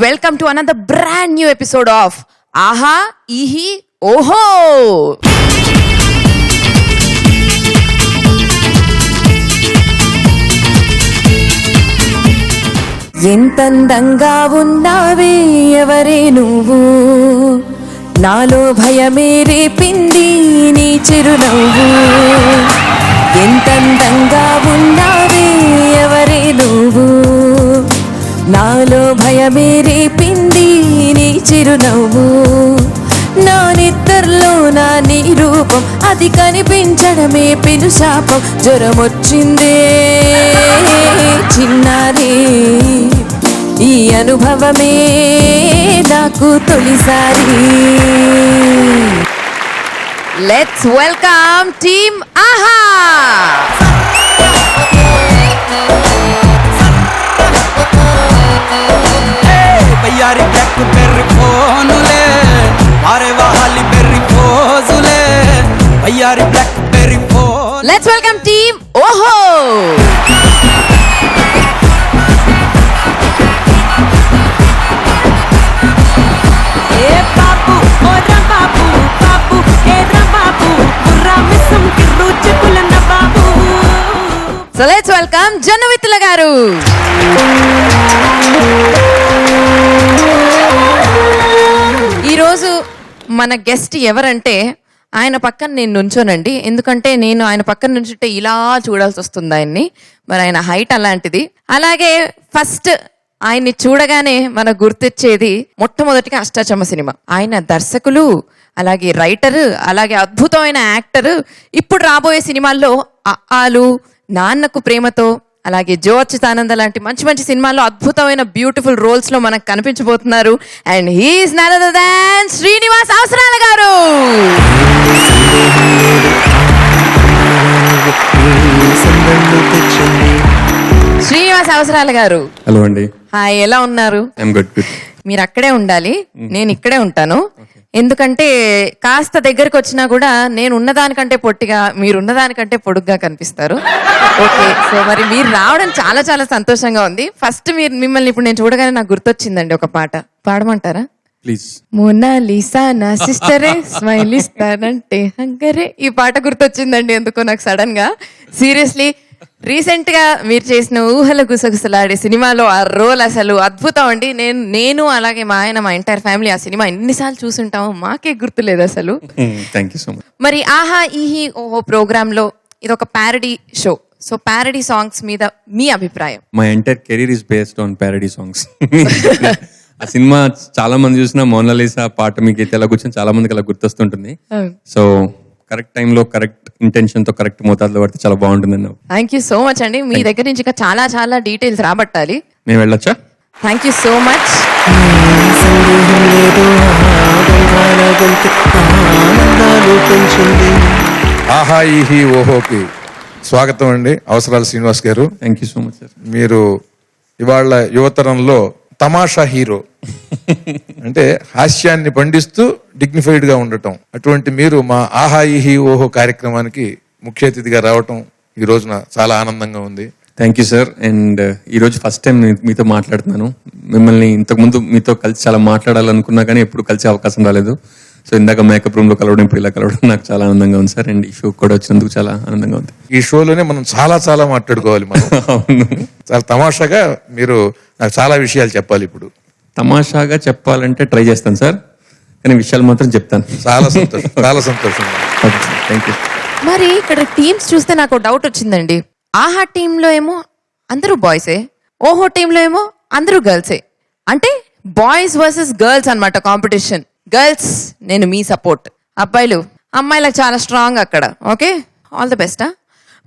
welcome to another brand new episode of Aha Ihi Oho. ఎంతందంగా ఉన్నావే ఎవరే నువ్వు, నాలో భయమే రేపింది నీ చిరునవ్వు. ఎంతందంగా ఉన్నావే ఎవరే నువ్వు, నాలో భయమే రేపింది నీ చిరునవ్వు. నా నిద్రలో నా నీ రూపం అది కనిపించడమే పెను శాపం. జ్వరమొచ్చిందే చిన్నారి, ఈ అనుభవమే నాకు తొలిసారి. లెట్స్ వెల్కమ్ టీమ్ ఆహా. यारी ब्लैक बेरी फोनुले मारे वाली बेरी फोजुले यारी BlackBerry phone. Let's welcome team Oho. ए बाबू ओ रा बाबू बाबू ए रा बाबू बुर्रा मिसम की रुच कुलंद बाबू. So let's welcome Janavitula garu. ఈరోజు మన గెస్ట్ ఎవరంటే ఆయన పక్కన నేను నుంచోనండి. ఎందుకంటే నేను ఆయన పక్కన నుంచుంటే ఇలా చూడాల్సి వస్తుంది ఆయన్ని. మరి ఆయన హైట్ అలాంటిది. అలాగే ఫస్ట్ ఆయన్ని చూడగానే మనకు గుర్తొచ్చేది మొట్టమొదటిగా అష్టాచమ్మ సినిమా. ఆయన దర్శకులు, అలాగే రైటర్, అలాగే అద్భుతమైన యాక్టర్. ఇప్పుడు రాబోయే సినిమాల్లో ఆలు, నాన్నకు ప్రేమతో, అలాగే జో అచ్యుతానంద లాంటి మంచి మంచి సినిమాల్లో అద్భుతమైన బ్యూటిఫుల్ రోల్స్ లో మనకు కనిపించబోతున్నారు. And he is none other than Srinivas Avasarala garu. Srinivas Avasarala గారు, హలో అండి. హాయ్, ఎలా ఉన్నారు? మీరు అక్కడే ఉండాలి, నేను ఇక్కడే ఉంటాను. ఎందుకంటే కాస్త దగ్గరకు వచ్చినా కూడా నేను ఉన్నదానికంటే పొట్టిగా, మీరు ఉన్నదానికంటే పొడుగ్గా కనిపిస్తారు. ఓకే, సో మరి మీరు రావడం చాలా చాలా సంతోషంగా ఉంది. ఫస్ట్ మిమ్మల్ని ఇప్పుడు నేను చూడగానే నాకు గుర్తొచ్చిందండి ఒక పాట. పాడమంటారా? ప్లీజ్. మోనాలిసా నా సిస్టరే, స్మైల్ ఇస్తానంటే హంగరే. ఈ పాట గుర్తొచ్చిందండి ఎందుకో నాకు సడన్ గా. సీరియస్లీ రీసెంట్ గా మీరు చేసిన ఊహల గుసగుసలాడే సినిమాలో ఆ రోల్ అసలు అద్భుతం అండి. నేను అలాగే మా ఆయన, మా ఎంటైర్ ఫ్యామిలీ ఆ సినిమా ఎన్నిసార్లు చూసుంటామో మాకే గుర్తులేదు అసలు. Thank you so much. మరి ఆహా ఈహి ఓహో ప్రోగ్రామ్ లో ఇది ఒక parody show. So parody songs మీద మీ అభిప్రాయం? My entire career is based on parody songs. ఆ సినిమా చాలా మంది చూసిన మోనాలిసా పాట మీకు ఎలా కూర్చొని చాలా మందికి అలా గుర్తొస్తుంటుంది. సో కరెక్ట్ టైంలో కరెక్ట్ ఇంటెన్షన్ తో కరెక్ట్ మోతాదులో పడితే చాలా బాగుంటుందండి. థ్యాంక్ యూ సో మచ్ అండి. మీ దగ్గర నుంచి ఇంకా చాలా చాలా డీటెయిల్స్ రాబట్టాలి. మేము వెళ్ళొచ్చా? Thank you so much. ఆహా ఈహి ఓహోకి స్వాగతం అండి, Avasarala Srinivas garu. Thank you so much sir. మీరు ఇవాళ యువతరంలో తమాషా హీరో, అంటే హాస్యాన్ని పండిస్తూ డిగ్నిఫైడ్ గా ఉండటం. అటువంటి మీరు మా ఆహా ఈహి ఓహో కార్యక్రమానికి ముఖ్య అతిథిగా రావటం ఈ రోజున చాలా ఆనందంగా ఉంది. Thank you sir. అండ్ ఈరోజు ఫస్ట్ టైం మీతో మాట్లాడుతున్నాను. మిమ్మల్ని ఇంతకుముందు మీతో కలిసి చాలా మాట్లాడాలనుకున్నా కానీ ఎప్పుడు కలిసే అవకాశం రాలేదు. సో ఇందాక మేకప్ రూమ్ లో కలవడం, ఇప్పుడు ఇలా కలవడం నాకు చాలా ఆనందంగా ఉంది సార్. అండ్ ఈ షో కూడా వచ్చినందుకు చాలా ఆనందంగా ఉంది. ఈ షోలోనే మనం చాలా చాలా మాట్లాడుకోవాలి మనం. చాలా తమాషాగా మీరు నాకు చాలా విషయాలు చెప్పాలి. ఇప్పుడు తమాషాగా చెప్పాలంటే ట్రై చేస్తాను సార్, కానీ విషయాలు మాత్రం చెప్తాను. చాలా సంతోషం, చాలా సంతోషం. Thank you. మరి ఇక్కడ టీమ్స్ చూస్తే నాకు డౌట్ వచ్చిందండి. ఆహా టీంలో ఏమో అందరూ బాయ్సే, ఓహో టీంలో ఏమో అందరూ గర్ల్సే. అంటే బాయ్స్ వర్సెస్ గర్ల్స్ అన్నమాట కాంపిటీషన్. గర్ల్స్ నేను మీ సపోర్ట్, అబ్బాయిలు అమ్మాయిలకు చాలా స్ట్రాంగ్ అక్కడ. Okay, all the best.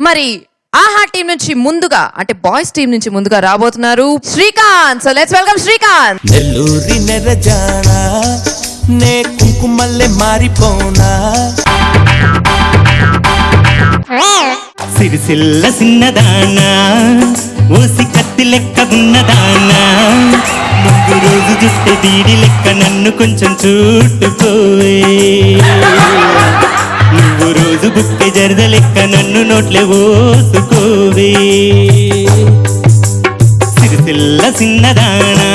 మరి ఆహా టీం నుంచి ముందుగా, అంటే బాయ్స్ టీం నుంచి ముందుగా రాబోతున్నారు Srikanth. So let's welcome Srikanth. నెల్లూరి నెరజానా నే కుంకుమల్లె మారిపోనా, సిరిసిల్ల సిన్నదానా ఓసి కత్తి లెక్క ఉన్నదానా, ముందు రోజు జుట్టు దీడి లెక్క నన్ను కొంచెం చుట్టుకోవే, నువ్వు రోజు బుక్కె జరద లెక్క నన్ను నోట్లే ఓసుకోవే, సిరిసిల్ల సిన్నదానా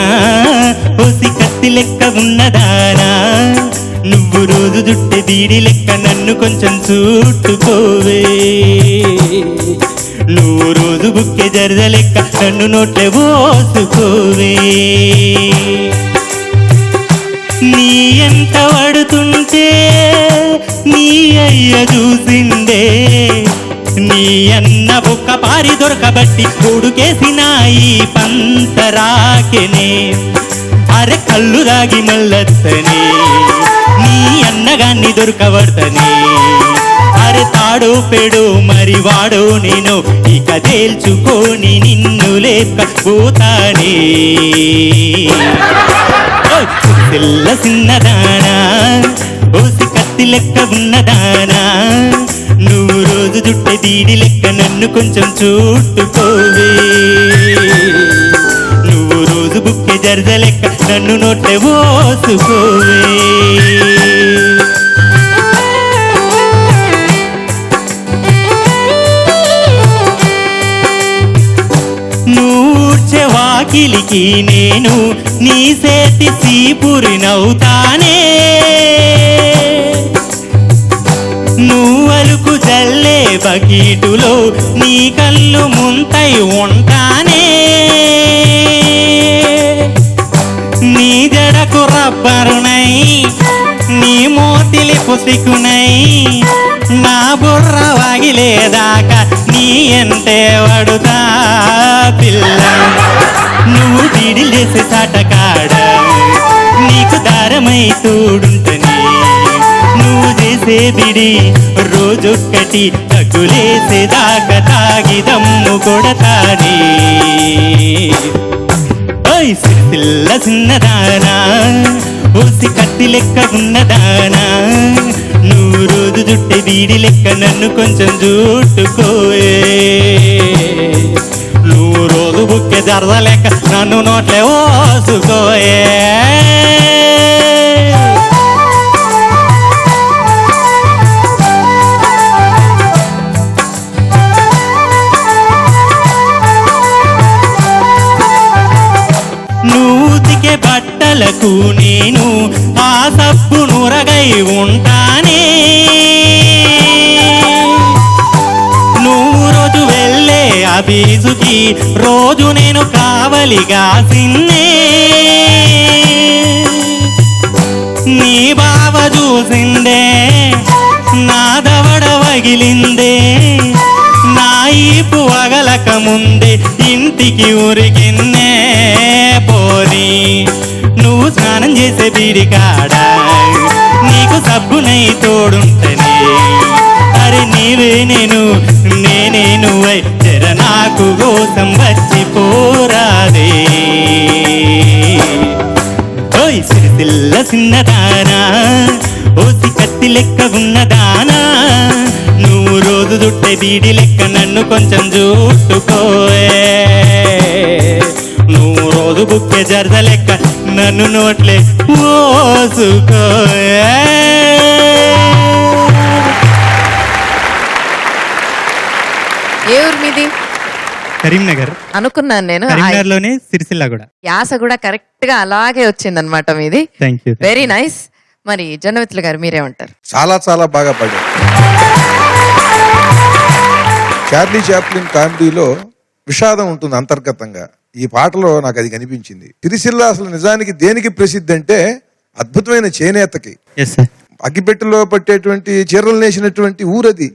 ఓసి లెక్క ఉన్నదానా నువ్వు రోజు జుట్టె బీడి లెక్క నన్ను కొంచెం చుట్టుకోవే నువ్వు రోజు బుక్కె జరద లెక్క నన్ను నోట్లే పోసుకోవే నీ ఎంత పడుతుంటే నీ అయ్య చూసిందే నీ అన్న బుక్క పారి దొరకబట్టి కొడుకేసినాయి పంతరాకెనే అరె కళ్ళు రాగి మల్లత్తనే నీ అన్నగాన్ని దొరకబడతనే అరె తాడో పెడో మరి వాడో నేను ఇక తేల్చుకొని నిన్ను లేకపోతానే తెల్ల చిన్నదానా ఓసి కత్తి లెక్క ఉన్నదానా నువ్వు రోజు జుట్టె దీడి లెక్క నన్ను కొంచెం చుట్టుకోవే నువ్వు రోజు బుక్కె జరద లెక్క నన్ను నోట్లే పోసుకోవే నూర్చె వాకిలికి నేను నీ సేతి సీపురినవుతానే నువ్వలుకు జల్లే బకీటులో నీ కళ్ళు ముంతై ఉంటానే నీ జడకు రబ్బరునై నీ మోతిలి పుసికునై నా బుర్ర వాగిలేదాకా నీ అంటే వడుతా పిల్ల నువ్వు బీడిలేసే సాటకాడ నీకు దారమై తోడుంటని నువ్వు చేసే బిడి రోజొక్కటి తగ్గులేసేదాకా తాగి దమ్ము కొడతానే ఓయ్ సిల్ల చిన్నదానా ఓసి కత్తి లెక్క ఉన్నదానా నువ్వు రోజు జుట్టె బీడి లెక్క నన్ను కొంచెం చుట్టుకోవే నువ్వు రోజు బుక్కె జరద లెక్క నన్ను నోట్లే ఓసుకోయే నూతికే బట్టలకు నేను ఆ సబ్బు నురగై ఉంటానే నువ్వు రోజు వెళ్ళే అబీజుకి రోజు నేను కావలిగా సిన్నే నీ బావ చూసిందే నా దవడ వగిలిందే నా ఈపు వగలక ముందే ఇంటికి ఉరికిన్నే పోని నువ్వు స్నానం చేసే బీడి కాడ నీకు సబ్బునై తోడుంటనే అరే నీవే నేను నేనే నువ్వై తెర నాకు కోసం వచ్చి పోరాదే ఓయ్ సిరిసిల్ల చిన్నదానా ఓసి కత్తి లెక్క ఉన్నదానా నువ్వు రోజు జుట్టె బీడి లెక్క నన్ను కొంచెం చుట్టుకోవే నువ్వు రోజు బుక్కె జరద లెక్క నన్ను నోట్లే పోసుకోవే ఏ ఊరు మీది? కరీంనగర్. అనుకున్నాను నేను. కరీంనగర్లోనే సిరిసిల్ల కూడా. యాస కూడా కరెక్ట్ గా అలాగే వచ్చింది అనమాట మీది. Thank you. Very nice. మరి జొన్నవిత్తుల గారు మీరేమంటారు? చాలా చాలా బాగా పాడారు. చార్లీ చాప్లిన్ కామెడీలో విషాదం ఉంటుంది అంతర్గతంగా. ఈ పాటలో నాకు అది కనిపించింది. సిరిసిల్ల అసలు నిజానికి దేనికి ప్రసిద్ధి అంటే అద్భుతమైన చేనేతకి. అగ్గిపెట్టెలో పట్టేటువంటి చీరలు నేసినటువంటి ఊరది.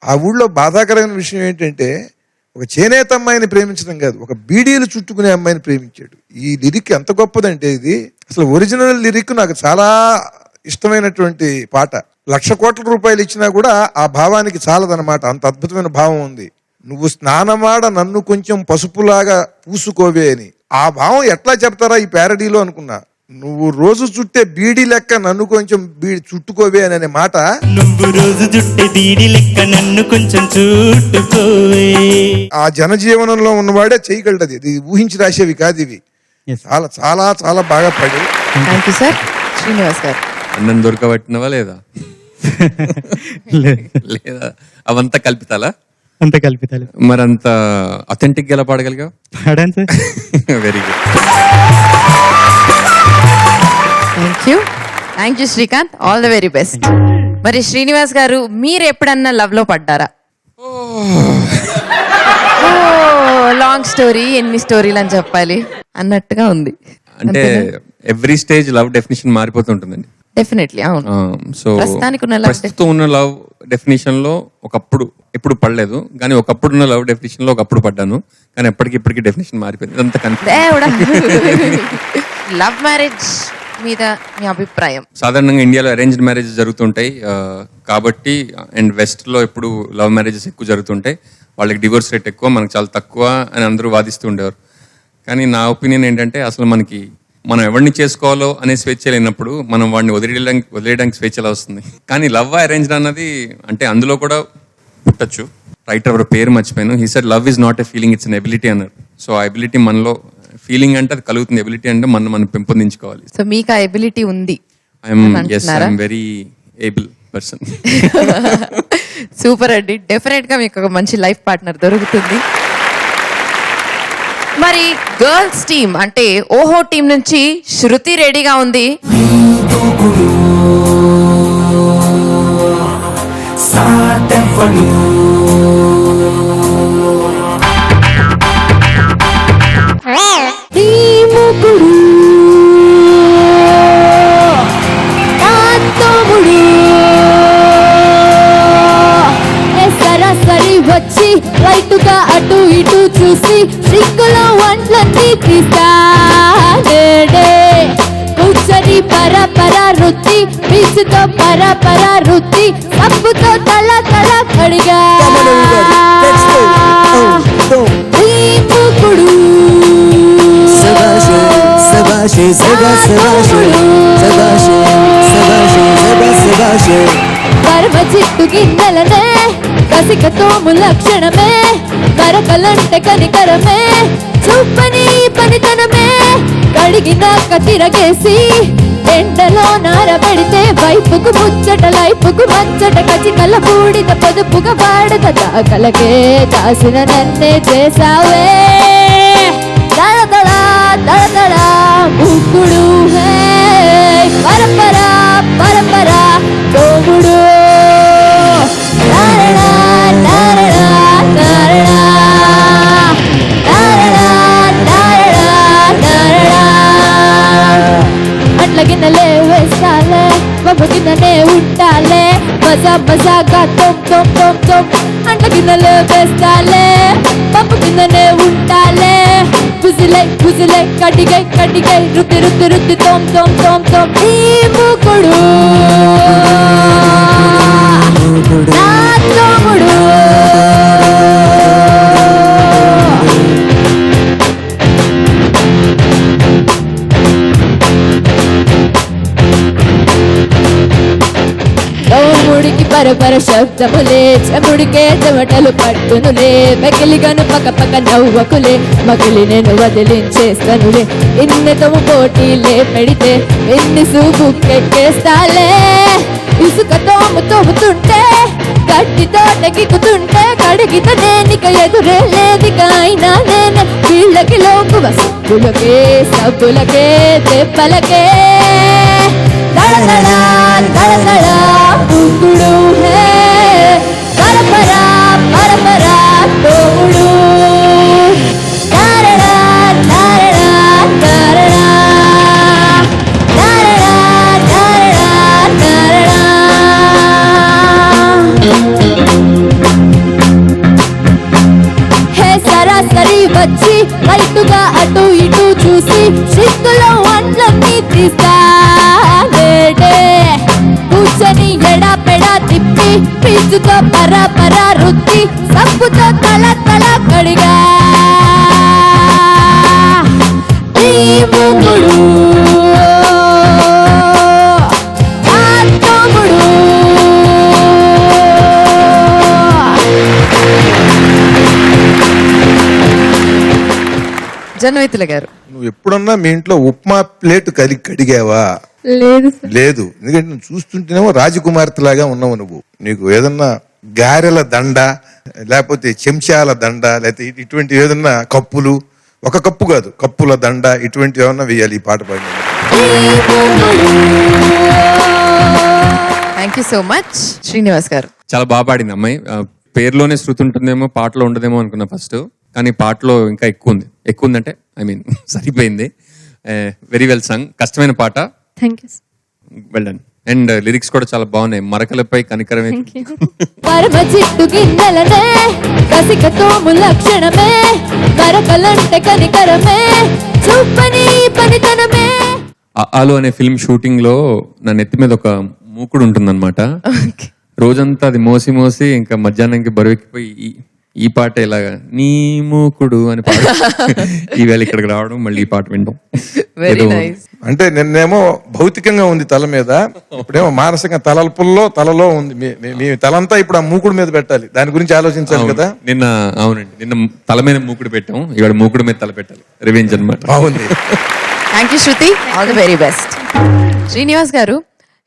ఆ ఊళ్ళో బాధాకరమైన విషయం ఏంటంటే ఒక చేనేత అమ్మాయిని ప్రేమించడం కాదు, ఒక బీడీలు చుట్టుకునే అమ్మాయిని ప్రేమించాడు. ఈ లిరిక్ ఎంత గొప్పదంటే ఇది అసలు ఒరిజినల్ లిరిక్ నాకు చాలా ఇష్టమైనటువంటి పాట. 1,00,000 కోట్ల రూపాయలు ఇచ్చినా కూడా ఆ భావానికి చాలదనమాట. అంత అద్భుతమైన భావం ఉంది. నువ్వు స్నానమాడ నన్ను కొంచెం పసుపులాగా పూసుకోవే అని. ఆ భావం ఎట్లా చెప్తారా ఈ ప్యారడీలో అనుకున్నా. నువ్వు రోజు చుట్టే బీడి లెక్క నన్ను కొంచెం చుట్టుకోవే అనే మాట. నువ్వు రోజు చుట్టే బీడి లెక్క నన్ను కొంచెం చుట్టుకోవే. ఆ జనజీవనంలో ఉన్నవాడే చేయగలది. ఇది ఊహించి రాసేవి కాదు ఇవి. చాలా చాలా చాలా బాగా పడి. Thank you sir. శ్రీనివాస్ గారు అన్నం దొరకబట్టినవా లేదా? లేదా అవంతా కల్పితాలా? అంత కల్పితాలు. మరి అంత అథెంటిక్ గా ఎలా పాడగలిగా? పాడాను sir. Very good. Thank you Srikanth, all the very best. మరి శ్రీనివాస్ గారు, మీరు ఎప్పుడన్నా లవ్ లో పడ్డారా? లాంగ్ స్టోరీ, ఎన్ని స్టోరీలు అని చెప్పాలి అన్నట్టుగా ఉంది. అంటే ఎవ్రీ స్టేజ్ లవ్ డెఫినేషన్ మారిపోతుంటుందండి. డెఫినెట్లీ, అవును. సో ప్రస్తుతానికి ఉన్న love ప్రస్తుతం ఉన్న లవ్ డెఫినేషన్ లో ఒకప్పుడు ఎప్పుడు పడలేదు, కానీ ఒకప్పుడు ఉన్న లవ్ డెఫినేషన్ లో ఒకప్పుడు పడ్డాను, కానీ ఇప్పటికి డెఫినేషన్ మారిపోయింది. ఇదంతా కన్ఫ్యూజన్. దేవుడా. లవ్ మ్యారేజ్ మీద మీ అభిప్రాయం? సాధారణంగా ఇండియాలో అరేంజ్డ్ మ్యారేజ్ జరుగుతుంటాయి కాబట్టి, అండ్ వెస్ట్ లో ఎప్పుడు లవ్ మ్యారేజెస్ ఎక్కువ జరుగుతుంటాయి. వాళ్ళకి డివోర్స్ రేట్ ఎక్కువ, మనకు చాలా తక్కువ అని అందరూ వాదిస్తూ ఉండేవారు. కానీ నా ఒపీనియన్ ఏంటంటే, అసలు మనం ఎవరిని చేసుకోవాలో అనే స్వేచ్ఛ లేనప్పుడు మనం వాడిని వదిలేయడానికి స్వేచ్ఛ ఎలా వస్తుంది? కానీ లవ్ అరేంజ్డ్ అన్నది అంటే అందులో కూడా పుట్టచ్చు. రైటర్ ఎవరి పేరు మర్చిపోయాను. He said love is not a feeling, it's an ability అన్నారు. సో ఆ ఎబిలిటీ మనలో, ఫీలింగ్ అంటే అది కలుగుతుంది, ఎబిలిటీ అంటే మనం పెంపొందించుకోవాలి. సో మీకు ఆ ఎబిలిటీ ఉంది? I'm very able person. Super అండి, డెఫినెట్ గా మీకు ఒక మంచి లైఫ్ పార్ట్నర్ దొరుకుతుంది. మరి గర్ల్స్ టీమ్ అంటే ఓహో టీం నుంచి శృతి రెడీగా ఉంది. సరాసరి వచ్చి రైతుగా అటు ఇటు చూసి సిగ్గులో వంటలన్నీ తీస్తాడే. కూర్చొని పర రుద్ది, పీచుతో పర రుద్ది, సబ్బుతో తల కడిగా మూకుడు పరమ చిట్టు గిన్నెలనే కసిక తోము లక్షణమే, కరకలంటే కనికరమే, చూపని పనితనమే, కడిగినాక తిరగేసి ఎండలో నారబెడితే వైపుకు ముచ్చట, లైపుకు మచ్చట, కచికల బూడిద పొదుపుగా వాడత, దాకలకే దాసిన నన్నే చేసావే. దళదళ దళదళ ముక్కుడు, హే పరపర తోముడు. అట్ల గిన్నెలే వేస్తాలే, పప్పు గిన్నెనే ఉంటాలే, మజాగా తొమ్. అట్ల గిన్నెలే వేస్తాలే, పప్పు గిన్నెనే ఉంటాలే, గుజిలే కడిగై రుద్ది తొమ్. ఈ మూకుడు నా తోముడు. తోముడికి పరపర శబ్దములే, చెముడికే చెమటలు పట్టునులే, మెకిలిగను పక్క నవ్వకులే, మకిలి నేను వదిలించేస్తానులే. ఇన్నెతము పోటీలే పెడితే ఎన్ని సూపుకెక్కేస్తాలే. ఇసుక తోముతుంటే, గట్టితో నెగికుతుంటే, కడిగిత నేనిక ఎదురే లేదిక, అయినా నేనే వీళ్ళకి లోకువ సబ్బులకే దెబ్బలకే. దళదళ ముక్కుడు, హే పరపర తోముడు. హే సరాసరి వచ్చి రైతుగా అటు ఇటు చూసి సిగ్గులో వంటలన్నీ తీస్తాడే. కూర్చొని ఎడా తిప్పి, పీచుతో పర రుద్ది, సబ్బుతో తల కడిగా ఈ మూకుడు ఆ తోముడు. జన్మైతుల గారు, నువ్వు ఎప్పుడన్నా మీ ఇంట్లో ఉప్మా ప్లేట్ కడిగావా? లేదు. ఎందుకంటే నువ్వు చూస్తుంటేనేమో రాజకుమార్తె లాగా ఉన్నావు నువ్వు. నీకు ఏదన్నా గారెల దండ, లేకపోతే చెంచాల దండ, లేకపోతే ఇటువంటి ఏదన్నా కప్పులు, ఒక కప్పు కాదు కప్పుల దండ, ఇటువంటి ఏమన్నా వేయాలి ఈ పాట పాడిన. Thank you so much Srinivas గారు. చాలా బాగా పాడింది అమ్మాయి. పేరులోనే శృతి ఉంటుందేమో, పాటలో ఉండదేమో అనుకున్నా ఫస్ట్, కానీ పాటలో ఇంకా ఎక్కువ ఉందంటే సరిపోయింది. వెరీ వెల్ సంగ్. కష్టమైన పాట, thank you. Well done. And lyrics కూడా చాలా బాగున్నాయి. మరకలపై కనికరమే, పరమ చిట్టు గిన్నెలనే కసిక తోము లక్షణమే, మరకలంటే కనికరమే, చూపని పనితనమే. ఆలు అనే ఫిల్మ్ షూటింగ్ లో నా నెత్తి మీద ఒక మూకుడు ఉంటుందన్నమాట. రోజంతా అది మోసి మోసి ఇంకా మధ్యాహ్నానికి బరువెక్కిపోయి ఈ పాట ఇలాగా నీ మూకుడు అని పాట ఈవేళ ఇక్కడికి రావడం, మళ్ళీ ఈ పాట వినడం. వెరీ ఏదో నైస్. అంటే నిన్నేమో భౌతికంగా ఉంది తల మీద, ఇప్పుడేమో మానసికంగా తలలో ఉంది. మీ తలంతా ఇప్పుడు ఆ మూకుడు మీద పెట్టాలి, దాని గురించి ఆలోచించాలి కదా. అవునండి, నిన్న తల మీద మూకుడు పెట్టాం, ఇవాళ మూకుడు మీద తల పెట్టాలి. రివెంజ్ అన్నమాట. బాగుంది. Thank you Shruti, all the very best. Srinivas గారు,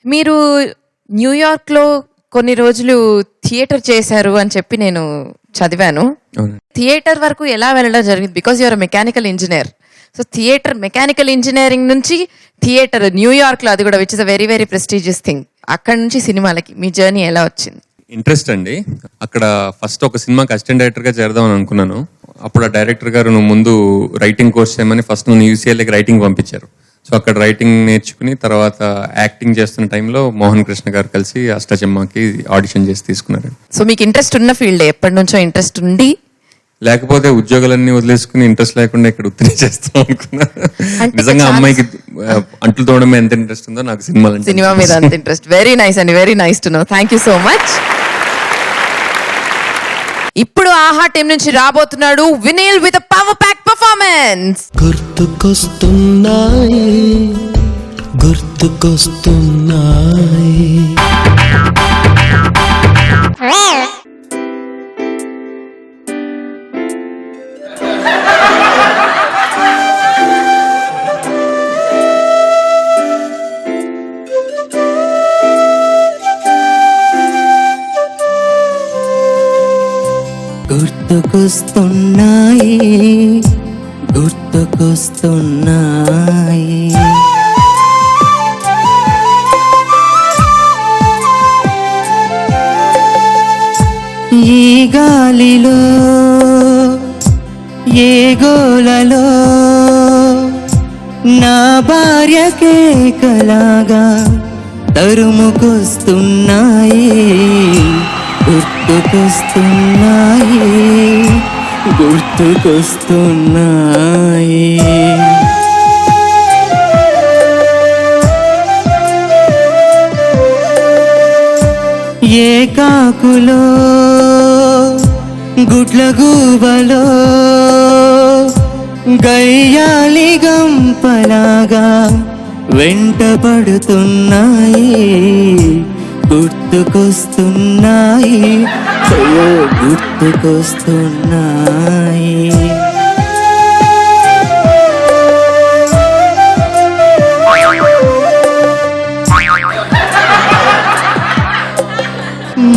మీరు న్యూయార్క్ లో కొన్ని రోజులు థియేటర్ చేశారు అని చెప్పి నేను చదివాను. అవునండి. థియేటర్ వరకు ఎలా వెళ్ళడం జరిగింది? Because you're mechanical engineer. So theatre, mechanical engineering నుంచి థియేటర్ న్యూయార్క్ లో, అది కూడా which is a very very prestigious thing. అక్కడ నుంచి సినిమాలకి మీ జర్నీ ఎలా వచ్చింది? ఇంట్రెస్ట్ అండి. అక్కడ ఫస్ట్ ఒక సినిమాకి అసిస్టెంట్ డైరెక్టర్ గా చేద్దామని అనుకున్నాను. అప్పుడు ఆ డైరెక్టర్ గారు నువ్వు ముందు రైటింగ్ కోర్స్ చేయమని ఫస్ట్ నువ్వు యూసీఎల్ఏకి రైటింగ్ పంపించారు. సో అక్కడ రైటింగ్ నేర్చుకుని తర్వాత యాక్టింగ్ చేస్తున్న టైంలో మోహన్ కృష్ణ గారు కలిసి అష్టచెమ్మకి ఆడిషన్ చేసి తీసుకున్నారు. సో మీకు ఇంట్రెస్ట్ ఉన్న ఫీల్డ్, ఎప్పటి నుంచో ఇంట్రెస్ట్ ఉండి? లేకపోతే ఉద్యోగాలన్నీ వదిలేసుకుని ఇంట్రెస్ట్ లేకుండా ఇక్కడ ఉత్తిని చేస్తాం అనుకున్నా. అంటే నిజంగా చాలా- అమ్మాయికి అంట్లు తోవడం ఎంత ఇంట్రెస్ట్ ఉందో నాకు సినిమాలు సినిమా మీద అంత ఇంట్రెస్ట్. వెరీ నైస్ అండి, very nice to know. Thank you so much. ఇప్పుడు ఆహా టీం నుంచి రాబోతున్నాడు Vineel with power pack performance. గుర్తుకొస్తున్నాయి గుర్తుకొస్తున్నాయి. ఈ గాలిలో ఏ గోలలో నా భార్య కేకలాగా తరుముకొస్తున్నాయి, గుర్తుకొస్తున్నాయి. ఏ కాకులో గుడ్ల గూబలో గయ్యాలి గంపలాగా వెంట పడుతున్నాయి, గుర్తుకొస్తున్నాయి, గుర్తుకొస్తున్నాయి.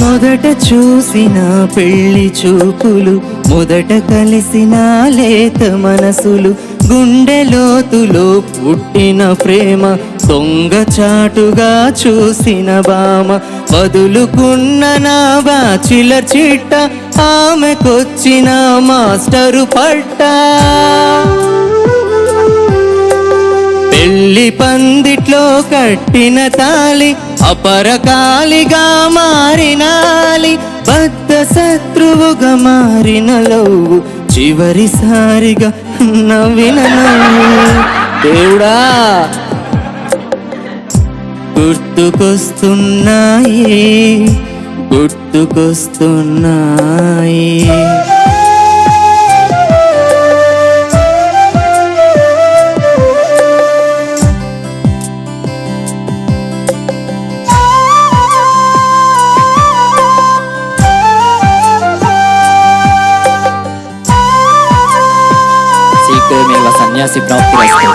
మొదట చూసిన పెళ్లి చూపులు, మొదట కలిసిన లేత మనసులు, గుండె లోతులో పుట్టిన ప్రేమ, దొంగచాటుగా చూసిన బామ, వదులుకున్న నా బాచిల చిట్ట, ఆమెకొచ్చిన మాస్టరు పట్ట. పెళ్లి పందిట్లో కట్టిన తాలి అపరకాలిగా మారినాలి, బద్ద శత్రువుగా మారిన లవ్వు, చివరిసారిగా నవ్విన నవ్వు. దేవుడా, గుర్తుకొస్తున్నాయి, గుర్తుకొస్తున్నాయి. శీఘ్రమేవ సన్యాసి ప్రాప్తిరస్తు.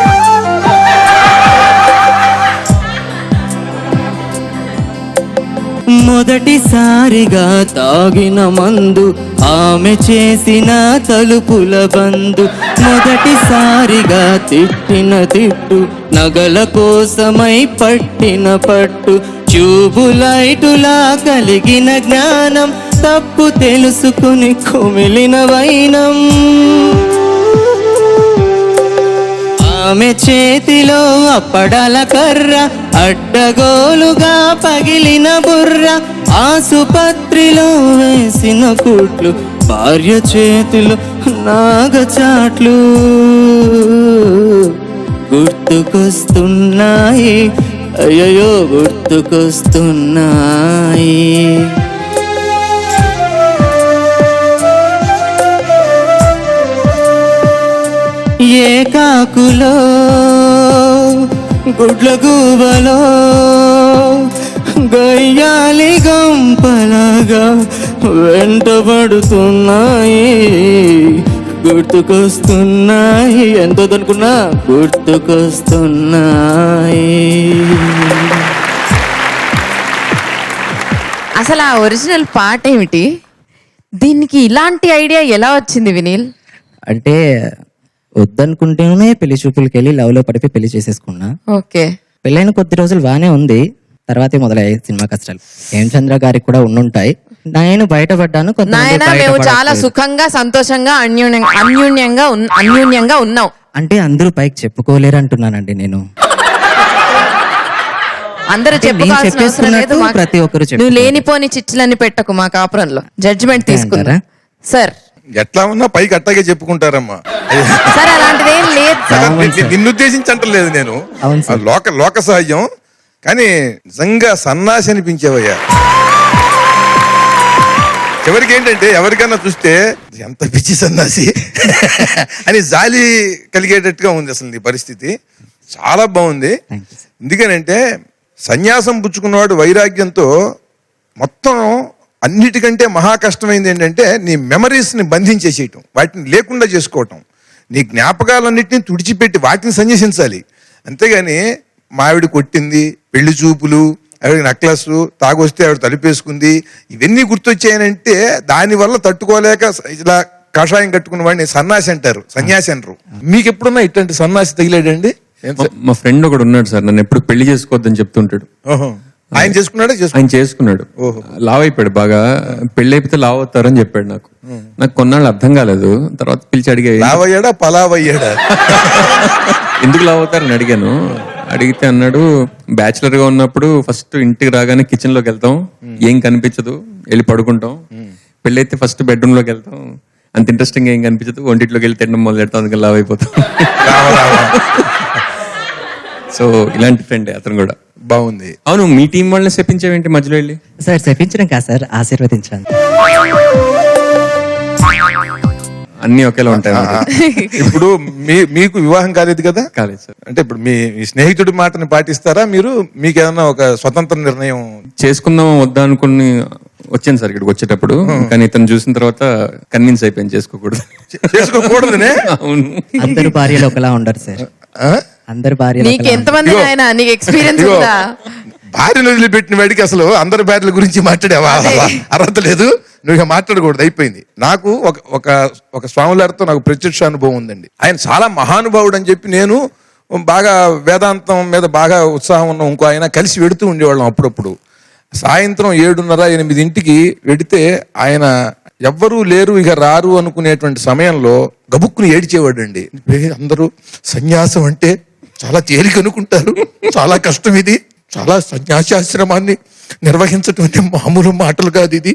మొదటిసారిగా తాగిన మందు ఆమె చేసిన తలుపుల బందు. మొదటిసారిగా తిట్టిన తిట్టు నగల కోసమై పట్టిన పట్టు. ట్యూబులైటులా కలిగిన జ్ఞానం తప్పు తెలుసుకుని కుమిలిన వైనం. ఆమె చేతిలో అప్పడాల కర్ర అడ్డగోలుగా పగిలిన బుర్ర. ఆసుపత్రిలో వేసిన కుట్లు భార్య చేతిలో నాగచాట్లు గుర్తుకొస్తున్నాయి, అయ్యో గుర్తుకొస్తున్నాయి. ఏ కాకులో గుడ్ల గూబలో గయ్యాలి గంపలాగా వెంటబడుతున్నాయి, గుర్తుకొస్తున్నాయి. ఎంతో అనుకున్నా గుర్తుకొస్తున్నాయి. అసలు ఆ ఒరిజినల్ పాట ఏమిటి? దీనికి ఇలాంటి ఐడియా ఎలా వచ్చింది వినీల్? అంటే వద్దనుకుంటేనే పెళ్లి చూపులకి వెళ్ళి లవ్ లో పడిపోయి పెళ్లి చేసేసుకున్నా. ఓకే. పెళ్ళైన కొద్ది రోజులు బాగానే ఉంది, తర్వాతే మొదలయ్యాయి సినిమా కష్టాలు. హేమచంద్ర గారికి కూడా ఉండుంటాయి. నేను బయటపడ్డాను. నాయన మేము చాలా సుఖంగా సంతోషంగా అన్యోన్యంగా ఉన్నాం. అంటే అందరూ పైకి చెప్పుకోలేరు అంటున్నానండి నేను. అందరూ చెప్పుకోవాల్సిన అవసరం లేదు. ప్రతి ఒక్కరు నువ్వు లేనిపోని చిచ్చులన్నీ పెట్టకు మా కాపురంలో. జడ్జిమెంట్ తీసుకుందా సార్? ఎట్లా ఉన్నా పైకి అట్టాగే చెప్పుకుంటారమ్మా. సార్ అలాంటిది ఏం లేదు సార్. నిన్ను ఉద్దేశించి అంటలేదు నేను. అవును సార్. లోక సహజం. కానీ నిజంగా సన్నాసి అనిపించేవయ్యా. చివరికి ఏంటంటే ఎవరికైనా చూస్తే ఎంత పిచ్చి సన్నాసి అని జాలి కలిగేటట్టుగా ఉంది అసలు నీ పరిస్థితి. చాలా బాగుంది. ఎందుకనంటే సన్యాసం పుచ్చుకున్నవాడు వైరాగ్యంతో మొత్తం అన్నిటికంటే మహా కష్టమైంది ఏంటంటే నీ మెమరీస్ని బంధించేసేయటం, వాటిని లేకుండా చేసుకోవటం. నీ జ్ఞాపకాలన్నింటినీ తుడిచిపెట్టి వాటిని సన్యసించాలి. అంతేగాని మావిడ కొట్టింది, పెళ్లి చూపులు, ఆవిడ నెక్లెస్, తాగొస్తే ఆవిడ తలుపేసుకుంది, ఇవన్నీ గుర్తొచ్చాయనంటే దానివల్ల తట్టుకోలేక ఇలా కషాయం కట్టుకున్న వాడిని సన్నాసి అంటారు, సన్యాసి అంటారు. మీకు ఎప్పుడున్నా ఇట్లాంటి సన్నాసి తగిలాడండి? మా ఫ్రెండ్ ఒకడు ఉన్నాడు సార్, నన్ను ఎప్పుడు పెళ్లి చేసుకోవద్దని చెప్తుంటాడు. ఆయన చేసుకున్నాడా? ఆయన చేసుకున్నాడు. లావ్ అయిపోయాడు బాగా. పెళ్లి అయిపోతే లావ్ అవుతారని చెప్పాడు నాకు. నాకు కొన్నాళ్ళు అర్థం కాలేదు. తర్వాత పిలిచి అడిగా, లావ్ అయ్యాడా పలావ్ అయ్యాడా? ఎందుకు లావ్ అవుతారని అడిగాను. అడిగితే అన్నాడు, బ్యాచులర్ గా ఉన్నప్పుడు ఫస్ట్ ఇంటికి రాగానే కిచెన్ లోకి వెళ్తాం, ఏం కనిపించదు, వెళ్ళి పడుకుంటాం. పెళ్లి అయితే ఫస్ట్ బెడ్రూమ్ లోకి వెళ్తాం, అంత ఇంట్రెస్టింగ్ ఏం కనిపించదు, ఒంటిట్లోకి వెళ్ళి తినడం మొదలు పెడతాం, అందుకని లావ్ అయిపోతాం. సో ఇలాంటి ఫ్రెండ్ అతను కూడా. బాగుంది. అవును, మీ టీం వాళ్ళని చెప్పించేవేంటి మధ్యలో వెళ్ళి? సార్ చెప్పించడం కాదు సార్, ఆశీర్వదించాను. అన్ని ఒకేలా ఉంటాయి. ఇప్పుడు మీకు వివాహం కాలేదు కదా? కాలేదు సార్. అంటే ఇప్పుడు మీ స్నేహితుడి మాటని పాటిస్తారా మీరు? మీకు ఏదన్నా ఒక స్వతంత్ర నిర్ణయం చేసుకుందాం వద్దా అనుకుని వచ్చాను సార్ ఇక్కడికి వచ్చేటప్పుడు. కానీ ఇతను చూసిన తర్వాత కన్విన్స్ అయిపోయింది చేసుకోకూడదనే. అవును. అందరు భార్యలు ఒకలా ఉండరు సార్. అందరు భార్యలు నీకు ఎంతమంది ఆయన? నీకు ఎక్స్పీరియన్స్ ఉందా? భార్యను వదిలిపెట్టిన వాడికి అసలు అందరి భార్యల గురించి మాట్లాడేవా? అర్హత లేదు. నువ్వు మాట్లాడకూడదు, అయిపోయింది. నాకు ఒక స్వాములారితో నాకు ప్రత్యక్ష అనుభవం ఉందండి. ఆయన చాలా మహానుభావుడు అని చెప్పి నేను బాగా వేదాంతం మీద బాగా ఉత్సాహం ఉన్న ఇంకో ఆయన కలిసి వెడుతూ ఉండేవాళ్ళం. అప్పుడప్పుడు సాయంత్రం 7:30-8 వెడితే ఆయన ఎవ్వరూ లేరు, ఇక రారు అనుకునేటువంటి సమయంలో గబుక్కుని ఏడిచేవాడు అండి. అందరూ సన్యాసం అంటే చాలా తేలిక అనుకుంటారు, చాలా కష్టం ఇది, చాలా సన్యాసాశ్రమాన్ని నిర్వహించడం అంటే మామూలు మాటలు కాదు ఇది.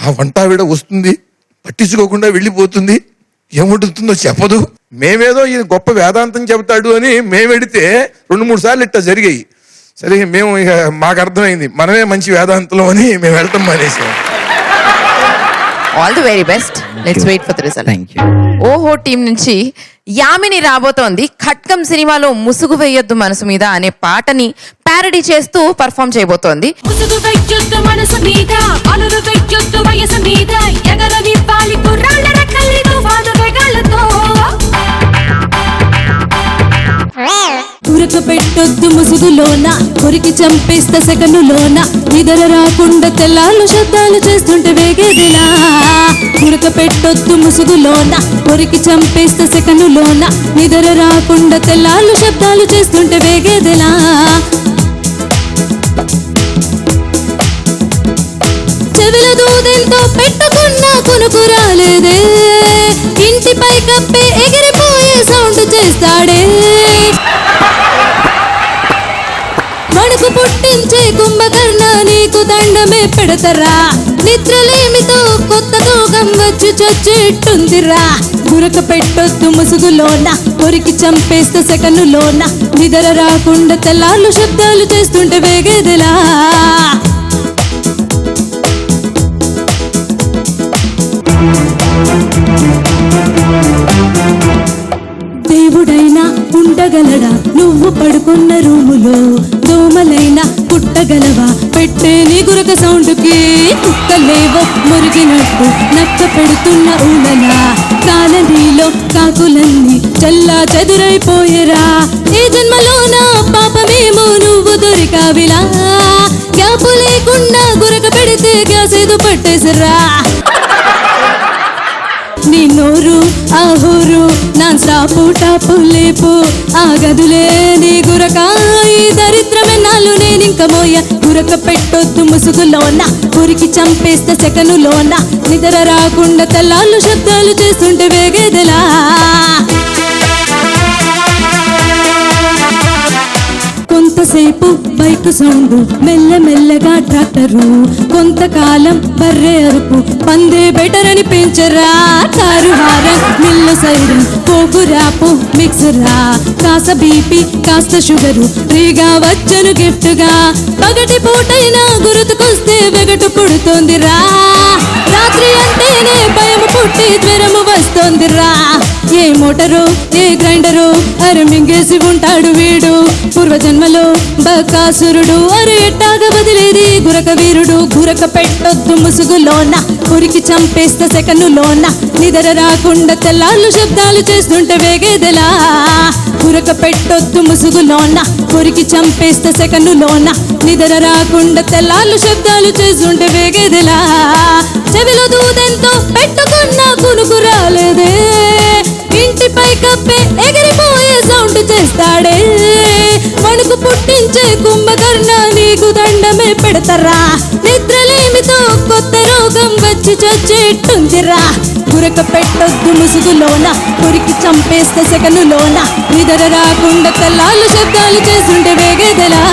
ఆ వంటావిడ వస్తుంది, పట్టించుకోకుండా వెళ్ళిపోతుంది, ఏముంటుందో చెప్పదు. మేమేదో ఈయన గొప్ప వేదాంతం చెబుతాడు అని మేము వెడితే 2-3 సార్లు ఇట్లా జరిగాయి. సరే మేము ఇక మాకు అర్థమైంది మనమే మంచి వేదాంతం అని మేము వెళ్తాం మానేసాం. All the very best. Let's wait for the result. Thank you. ఓహో టీం నుంచి యామిని రాబోతోంది. ఖడ్గం సినిమాలో ముసుగు వేయొద్దు మనసు మీద అనే పాటని ప్యారడీ చేస్తూ పర్ఫామ్ చేయబోతోంది. ముసుగు వెయ్యొద్దు మనసు మీద, అలురు వెయ్యొద్దు వయసు మీద, ఎగరనివ్వాలి కుర్రాళ్ళ రెక్కల్ని తుఫాను వేగాలతో. ఉరక పెట్టొద్దు ముసుగులోన కొరికి చంపేస్తా సెకనులోన నిద్ర రాకుండా తెల్లాళ్ళు శబ్దాలు చేస్తుంటే వేగేదిలా ఉరక పెట్టొద్దు ముసుగులోన కొరికి చంపేస్తా సెకనులోన నిద్ర రాకుండా తెల్లాళ్ళు శబ్దాలు చేస్తుంటే వేగేదిలా చెవిల దూదెంతో పెట్టుకున్నా కొనుకు రాలేదే ఇంటిపై కప్పే ఎగిరిపోయే సౌండ్ చేస్తాడే వణుకు పుట్టించే కుంభకర్ణ నీకు దండమే పెడతరా నిద్రలేమితో కొత్త రోగం వచ్చి చచ్చేట్టుందిరా గురక పెట్టొద్దు ముసుగులోన కొరికి చంపేస్తే సెకనులోన నిద్ర రాకుండా తెల్లాళ్ళు శబ్దాలు చేస్తుంటే వేగేదిలా దేవుడైనా ఉండగలడా నువ్వు పడుకున్న రూములో దోమలైనా పుట్టగలవా పెట్టే నీ గురక సౌండ్కి కుక్కలేవో మురిగినట్టు నక్క పెడుతున్న ఊలలా కాలనీలో కాకులన్నీ చల్లా చెదురైపోయేరా ఏ జన్మలోనా పాపమేమో నువ్వు దొరికావిలా గ్యాపు లేకుండా గురక పెడితే గ్యాస్ ఏదో పట్టేసరా నీ నోరు ఆ హోరు నాన్ స్టాపు టాపు లేపు ఆ గదులే నీ గురక ఈ దరిద్రమే నాలు నేనింక మోయ గురక పెట్టొద్దు ముసుగులోన కొరికి చంపేస్తే సెకనులోన నిద్ర రాకుండా తెల్లాళ్ళు శబ్దాలు చేస్తుంటే వేగేదిలా కొంతసేపు బైక్ సౌండ్ మెల్లమెల్లగా ట్రాక్టరు కొంతకాలం బర్రె అరుపు పందే బెటర్ అని పెంచరా కారు హారన్ మిల్లు సైరన్ పోగు ర్యాపు మిక్సరా కాస్త బీపీ కాస్త షుగరు ఫ్రీగా వచ్చను గిఫ్ట్ గా పగటి పూటైనా గుర్తుకొస్తే వెగటు పుడుతోందిరా రాత్రి అంటేనే భయం పుట్టి జ్వరము వస్తోందిరా ఏ మోటరు ఏ గ్రైండరు అరే మింగేసి ఉంటాడు వీడు పూర్వజన్మలో బకాసురుడు అరే ఎట్టాగా వదిలేది గురక వీరుడు గురక పెట్టొద్దు ముసుగులోన కొరికి చంపేస్తే సెకనులోన నిద్ర రాకుండా తెల్లాళ్ళు శబ్దాలు చేస్తుంటే వేగేదిలా గురక పెట్టొద్దు ముసుగులోన కొరికి చంపేస్తే సెకనులోన నిద్ర రాకుండా తెల్లాళ్ళు శబ్దాలు చేస్తుంటే వేగేదిలా చెవిలో దూదెంతో పెట్టుకున్నా కొనుకు రాలేదే ఇంటిపై కప్పే ఎగిరిపోయే సౌండ్ చేస్తాడే వణుకు పుట్టించే కుంభకర్ణ నీకు దండమే పెడతారా నిద్రలేమితో కొత్త రోగం వచ్చి చచ్చేట్టుందిరా గురక పెట్టొద్దు ముసుగులోన కొరికి చంపేస్తే సెకనులోన నిద్ర రాకుండా తెల్లాళ్ళు శబ్దాలు చేస్తుంటే వేగేదిలా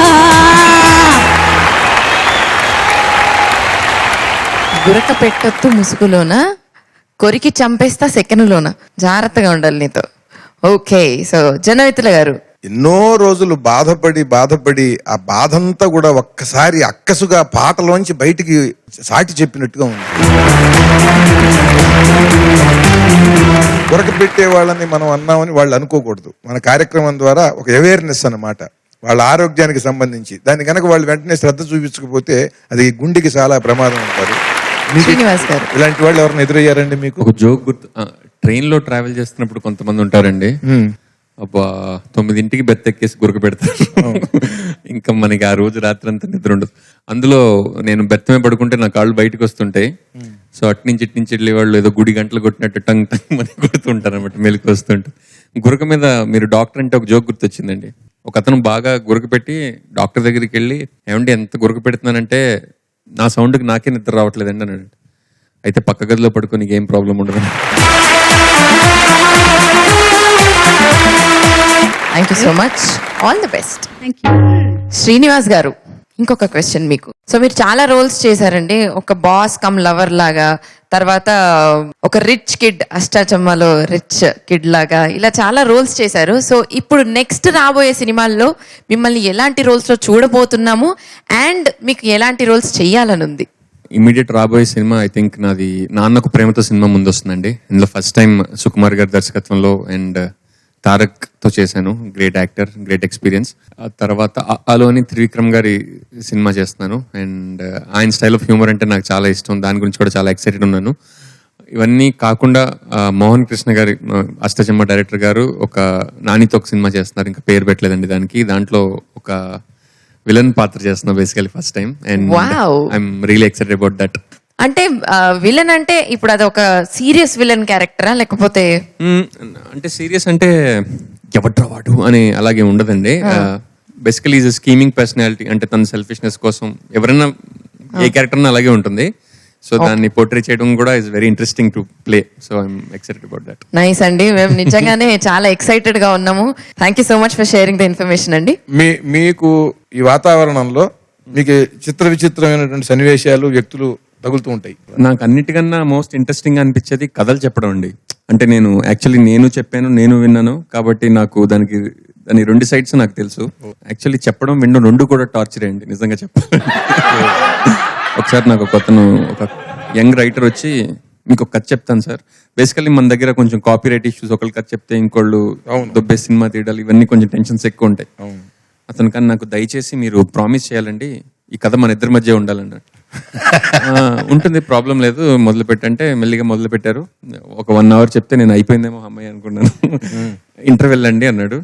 గురక పెట్టొద్దు ముసుగులోన కొరికి చంపేస్తా సెకనులోన జాగ్రత్తగా ఉండాలి నీతో. ఓకే, సో జనవితుల గారు ఎన్నో రోజులు బాధపడి ఆ బాధంతా కూడా ఒక్కసారి అక్కసుగా పాటలోంచి బయటికి సాటి చెప్పినట్టుగా ఉంది. కొరకపెట్టే వాళ్ళని మనం అన్నామని వాళ్ళు అనుకోకూడదు. మన కార్యక్రమం ద్వారా ఒక అవేర్నెస్ అన్నమాట, వాళ్ళ ఆరోగ్యానికి సంబంధించి. దాన్ని కనుక వాళ్ళు వెంటనే శ్రద్ధ చూపించకపోతే అది గుండెకి చాలా ప్రమాదం ఉంటారు. శ్రీనివాస్ గారు ఇలాంటి వాళ్ళు ఎవరైనా ఎదురయ్యారండి మీకు? ఒక జోక్ గుర్తు, ట్రైన్ లో ట్రావెల్ చేస్తున్నప్పుడు కొంతమంది ఉంటారండి, అబ్బా 9ంటికి బెత్తెక్కేసి గురక పెడతారు, ఇంకా మనకి ఆ రోజు రాత్రి అంతా నిద్ర ఉండదు. అందులో నేను బెత్తమే పడుకుంటే నా కాళ్ళు బయటకు వస్తుంటాయి. సో అట్నుంచి ఇట్నుంచి వెళ్ళే వాళ్ళు ఏదో గుడి గంటలు కొట్టినట్టు టంగ్ టంగ్ అని కొడుతుంటారు అనమాట, మెలకు వస్తుంటారు. గురక మీద మీరు డాక్టర్ అంటే ఒక జోక్ గుర్తొచ్చిందండి. ఒక అతను బాగా గురక పెట్టి డాక్టర్ దగ్గరికి వెళ్ళి, ఏమంటే ఎంత గురక పెడుతున్నానంటే నా సౌండ్కి నాకే నిద్ర రావట్లేదండి అన్నాడు. అయితే పక్క గదిలో పడుకొని ఏం ప్రాబ్లం ఉండదు. Thank you so much, all the best. Srinivas గారు ఇంకొక క్వశ్చన్ మీకు. సో మీరు చాలా రోల్స్ చేశారండి, ఒక బాస్ కమ్ లవర్ లాగా, తర్వాత ఒక రిచ్ కిడ్, అష్టాచమ్మలో రిచ్ కిడ్ లాగా, ఇలా చాలా రోల్స్ చేశారు. సో ఇప్పుడు నెక్స్ట్ రాబోయే సినిమాల్లో మిమ్మల్ని ఎలాంటి రోల్స్ లో చూడబోతున్నాము అండ్ మీకు ఎలాంటి రోల్స్ చెయ్యాలని ఉంది? ఇమీడియట్ రాబోయే సినిమా ఐ థింక్ నాది నాన్నకు ప్రేమతో సినిమా ముందు వస్తుందండి. ఇందులో ఫస్ట్ టైం సుకుమార్ గారి దర్శకత్వంలో అండ్ తారక్ తో చేశాను. Great actor, great experience. ఆ తర్వాత అలోని త్రివిక్రమ్ గారి సినిమా చేస్తున్నాను అండ్ ఆయన స్టైల్ ఆఫ్ హ్యూమర్ అంటే నాకు చాలా ఇష్టం, దాని గురించి కూడా చాలా ఎక్సైటెడ్ ఉన్నాను. ఇవన్నీ కాకుండా మోహన్ కృష్ణ గారి అష్టచమ్మ డైరెక్టర్ గారు ఒక నానితో ఒక సినిమా చేస్తున్నారు, ఇంకా పేరు పెట్టలేదండి దానికి. దాంట్లో ఒక విలన్ పాత్ర చేస్తున్నా basically first time, and Wow. I'm really excited about that. అంటే విలన్ అంటే ఇప్పుడు అది ఒక సీరియస్ విలన్ క్యారెక్టరా లేకపోతే అంటే సీరియస్ అంటే ఎవడ్రా వాడు అని అలాగే ఉండదండి. బేసికలీ ఈజ్ స్కీమింగ్ పర్సనాలిటీ, అంటే తన సెల్ఫిష్నెస్ కోసం ఎవరైనా ఏ క్యారెక్టర్ అలాగే ఉంటుంది. సో దాన్ని పోర్ట్రే చేయడం కూడా is very interesting to play. So I'm excited about that. Nice అండి, మేము నిజంగానే చాలా ఎక్సైటెడ్ గా ఉన్నాము. Thank you so much for sharing the information అండి. మీకు ఈ వాతావరణంలో మీకు చిత్ర విచిత్రమైనటువంటి సన్నివేశాలు, వ్యక్తులు తగులుతూ ఉంటాయి. నాకు అన్నిటికన్నా మోస్ట్ ఇంట్రెస్టింగ్ గా అనిపించేది కథలు చెప్పడం అండి. అంటే నేను యాక్చువల్లీ నేను చెప్పాను, నేను విన్నాను, కాబట్టి నాకు దాని రెండు సైడ్స్ నాకు తెలుసు. యాక్చువల్లీ చెప్పడం, వినడం రెండు కూడా టార్చర్ అండి నిజంగా చెప్పాలి. ఒకసారి నాకు ఒక యంగ్ రైటర్ వచ్చి, మీకు ఒక కథ చెప్తాను సార్. బేసికల్లీ మన దగ్గర కొంచెం కాపీ రైట్ ఇష్యూస్, ఒకళ్ళు కథ చెప్తే ఇంకోళ్ళు దొబ్బే సినిమా తీయడాలు, ఇవన్నీ కొంచెం టెన్షన్స్ ఎక్కువ ఉంటాయి. అతను కానీ నాకు దయచేసి మీరు ప్రామిస్ చేయాలండి, ఈ కథ మన ఇద్దరి మధ్య ఉండాలన్నాడు. ఉంటుంది, ప్రాబ్లం లేదు, మొదలు పెట్టంటే మెల్లిగా మొదలు పెట్టారు. ఒక 1 hour చెప్తే నేను అయిపోయిందేమో అమ్మాయి అనుకున్నాను. ఇంటర్వెల్ అండి అన్నాడు.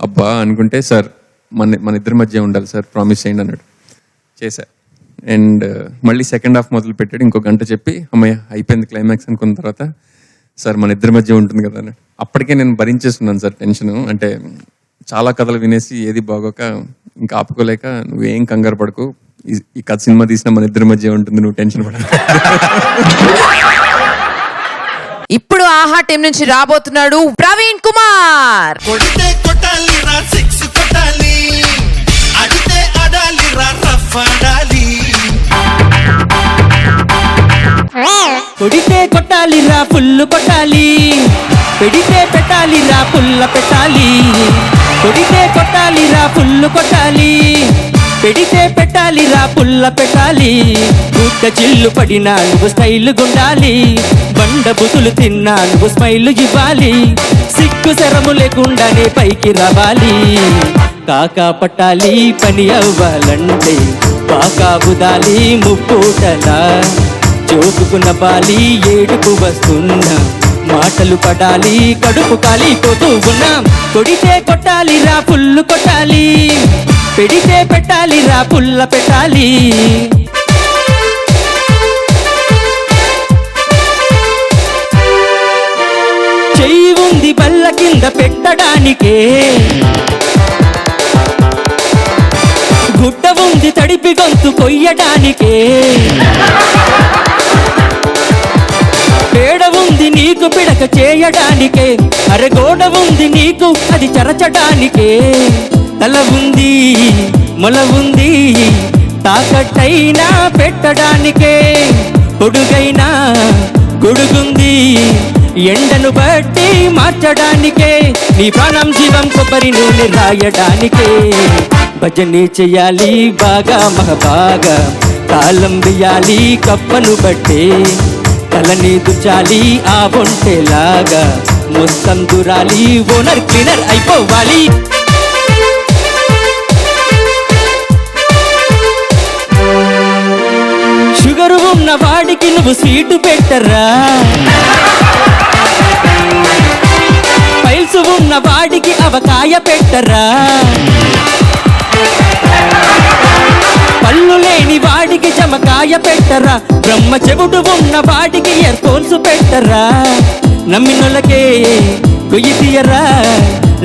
అబ్బా అనుకుంటే, సార్ మన ఇద్దరి మధ్య ఉండాలి సార్, ప్రామిస్ చేయండి అన్నాడు. చేశా. అండ్ మళ్ళీ సెకండ్ హాఫ్ మొదలు పెట్టాడు. ఇంకో గంట చెప్పి అమ్మాయి అయిపోయింది క్లైమాక్స్ అనుకున్న తర్వాత, సార్ మన ఇద్దరి మధ్య ఉంటుంది కదా అన్నాడు. అప్పటికే నేను భరించేస్తున్నాను సార్ టెన్షన్. అంటే చాలా కథలు వినేసి ఏది బాగోక ఇంకా ఆపుకోలేక, నువ్వేం కంగారు పడకు, ఈ కథ సినిమా తీసినా మన ఇద్దరి మధ్య ఉంటుంది, నువ్వు టెన్షన్ పడ. ఇప్పుడు ఆహా టీం నుంచి రాబోతున్నాడు ప్రవీణ్ కుమార్. కొడితే కొట్టాలి రా, సిక్స్ కొట్టాలి, అడితే ఆడాలి రా, రఫ్ ఆడాలి. కొడితే కొట్టాలి రా, పుల్లు కొట్టాలి, పెడితే పెట్టాలి రా, పుల్ల పెట్టాలి. కొడితే కొట్టాలి రా, పుల్లు కొట్టాలి, పెడితే పెట్టాలి రా, పుల్ల పెట్టాలి. గుడ్డ చిల్లు పడినా నువ్వు స్టైల్ గుండాలి, బండ బుతులు తిన్నా నువ్వు స్మైల్ ఇవ్వాలి. సిగ్గు శరము లేకుండానే పైకి రావాలి. కాకా పట్టాలి పని అవ్వాలంటే, పాకా బుదాలి ముప్పూటలా. జోకుకున్న బాలి ఏడుపు వస్తున్నా, మాటలు పడాలి కడుపు కాలిపోతూ ఉన్నాం. కొడితే కొట్టాలి రా, పుల్లు కొట్టాలి, పెడితే పెట్టాలి రా, పుల్ల పెట్టాలి. చెయ్యి ఉంది బల్ల కింద పెట్టడానికే, గుడ్డ ఉంది తడిపి గొంతు కొయ్యడానికే. పేడ ఉంది నీకు పిడక చేయడానికే, అరగోడ ఉంది నీకు అది చరచడానికే. తల ఉంది మొల ఉంది తాకట్టైనా పెట్టడానికే, పొడుగైనా గొడుగుంది ఎండను బట్టి మార్చడానికే. నీ ప్రాణం జీవం కొబ్బరి నూనె రాయడానికే. భజనే చెయ్యాలి బాగా మహబాగా, తాళం వేయాలి కప్పను బట్టే. తలని దుచాలి ఆ ఒంటెలాగా, మొత్తం దురాలి ఓనర్ క్లీనర్ అయిపోవాలి. షుగరు ఉన్న వాడికి నువ్వు స్వీటు పెట్టరా, పైల్స్ ఉన్న వాడికి అవకాయ పెట్టరా. పళ్ళు లేని వాడికి జమకాయ పెట్టరా, బ్రహ్మ చెవుడు ఉన్న వాడికి ఇయర్ ఫోన్స్ పెట్టరా. నమ్మినొలకే కొయ్యి తీయరా,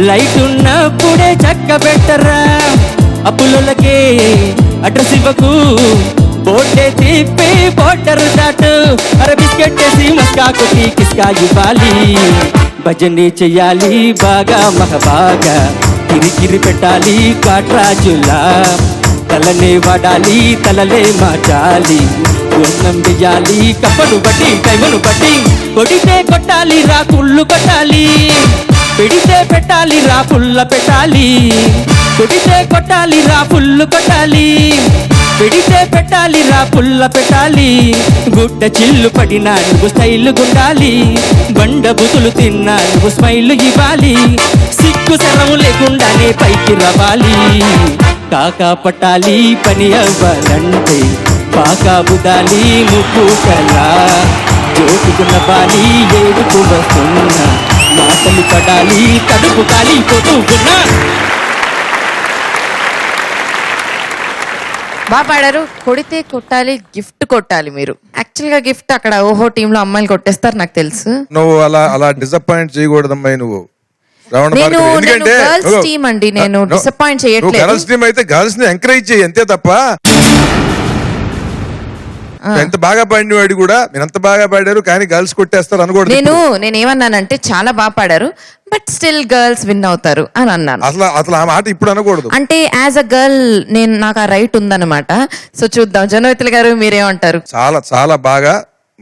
లైట్ ఉన్నప్పుడే చక్క పెట్టరా. అప్పులకే అడ్రస్ ఇవ్వకు, బోర్డే తిప్పి బోర్డర్ దాటు. అరే బిస్కెట్ వేసి మస్కా కొట్టి కిస్కా ఇవ్వాలి. భజనే చెయ్యాలి బాగా మహబాగా, కిరికిరి పెట్టాలి కాట్రాజులా. తలనే వాడాలి తలలే మార్చాలి, గుణం వెయ్యాలి కప్పను బట్టి టైమును బట్టి. కొడితే కొట్టాలి రా, కుళ్ళు కొట్టాలి, పెడితే పెట్టాలి రా, పుల్ల పెట్టాలి. కొడితే కొట్టాలి రా, పుల్లు కొట్టాలి, పెడితే పెట్టాలి రా, పుల్ల పెట్టాలి. గుడ్డ చిల్లు పడినా నువ్వు స్టైల్ గుండాలి, బండ బుతులు తిన్నా నువ్వు స్మైల్ ఇవ్వాలి. సిగ్గు శరము లేకుండానే పైకి రావాలి. కాకా పట్టాలి పని అవ్వాలంటే, పాకా బుదాలి ముప్పుటలా. జోకుకున్న బాలి ఏడుపు వస్తున్నా మాటలు పడాలి కడుపు కాలిపోతూ ఉన్నా. బాగా పాడారు. కొడితే కొట్టాలి, గిఫ్ట్ కొట్టాలి. మీరు యాక్చువల్ గా గిఫ్ట్ అక్కడ ఓహో టీమ్ లో అమ్మాయిలు కొట్టేస్తారు నాకు తెలుసు. నువ్వు అలా డిసప్పాయింట్ చేయకూడదమ్మాయి నువ్వు. నేను గర్ల్స్ టీమ్ అండి, నేను డిసప్పాయింట్ చేయట్లేదు. గర్ల్స్ టీమ్ అయితే గర్ల్స్ ని ఎంకరేజ్ చేయి అంతే తప్ప ఎంత బాగా పాడిన వాడు కూడా మీరు ఎంత బాగా పాడారు కానీ గర్ల్స్ కొట్టేస్తారు అనకూడదు. నేను ఏమన్నానంటే చాలా బాగా పాడారు బట్ స్టిల్ గర్ల్స్ విన్ అవుతారు అని అన్నాను. అసలు ఆ మాట ఇప్పుడు అనకూడదు. అంటే యాజ్ అ గర్ల్ నాకు ఆ రైట్ ఉందన్నమాట. సో చూద్దాం జనవతిల గారు మీరేమంటారు. చాలా చాలా బాగా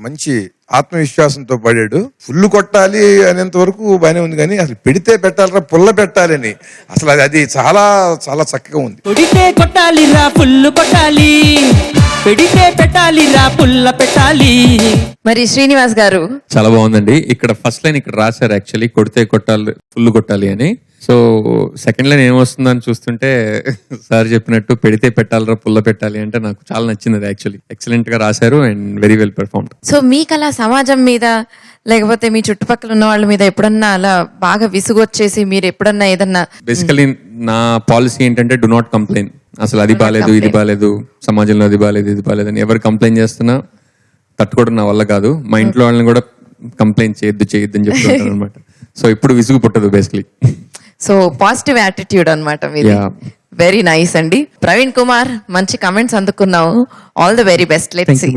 మంచి ఆత్మవిశ్వాసంతో పడాడు. ఫుల్ కొట్టాలి అనేంత వరకు బానే ఉంది కానీ అసలు పెడితే పెట్టాలరా పుల్ల పెట్టాలని అసలు అది చాలా చాలా చక్కగా ఉంది. కొడితే కొట్టాలిరా పుల్లు కొట్టాలి, పెడితే పెట్టాలిరా పుల్ల పెట్టాలి. మరి శ్రీనివాస్ గారు చాలా బాగుందండి. ఇక్కడ ఫస్ట్ లైన్ ఇక్కడ రాశారు యాక్చువల్లీ కొడితే కొట్టాలి ఫుల్ కొట్టాలి అని. సో సెకండ్ లైన్ ఏమొస్తుందని చూస్తుంటే సార్ చెప్పినట్టు పెడితే పెట్టాలరా పుల్ల పెట్టాలి అంటే నాకు చాలా నచ్చింది. అది యాక్చువల్లీ ఎక్సలెంట్ గా రాశారు and very well performed. So మీకు అలా సమాజం మీద లేకపోతే మీ చుట్టుపక్కల ఉన్న వాళ్ళ మీద ఎప్పుడన్నా అలా బాగా విసుగొచ్చేసి మీరు ఎప్పుడన్నా ఏదన్నా బేసికలీ నా పాలసీ ఏంటంటే డు నాట్ కంప్లైన్. అసలు అది బాగాలేదు ఇది బాగాలేదు సమాజంలో అది బాగాలేదు ఇది బాగాలేదు అని ఎవరు కంప్లైంట్ చేస్తున్నా తట్టుకోవడం నా వల్ల కాదు. మా ఇంట్లో వాళ్ళని కూడా కంప్లైంట్ చేయొద్దు అని చెప్తుంటాను అనమాట. సో ఇప్పుడు విసుగు పుట్టదు బేసికలీ. సో పాజిటివ్ యాటిట్యూడ్ అనమాట మీరు. వెరీ నైస్ అండి. ప్రవీణ్ కుమార్ మంచి కమెంట్స్ అందుకున్నావు. All the very best. Let's see.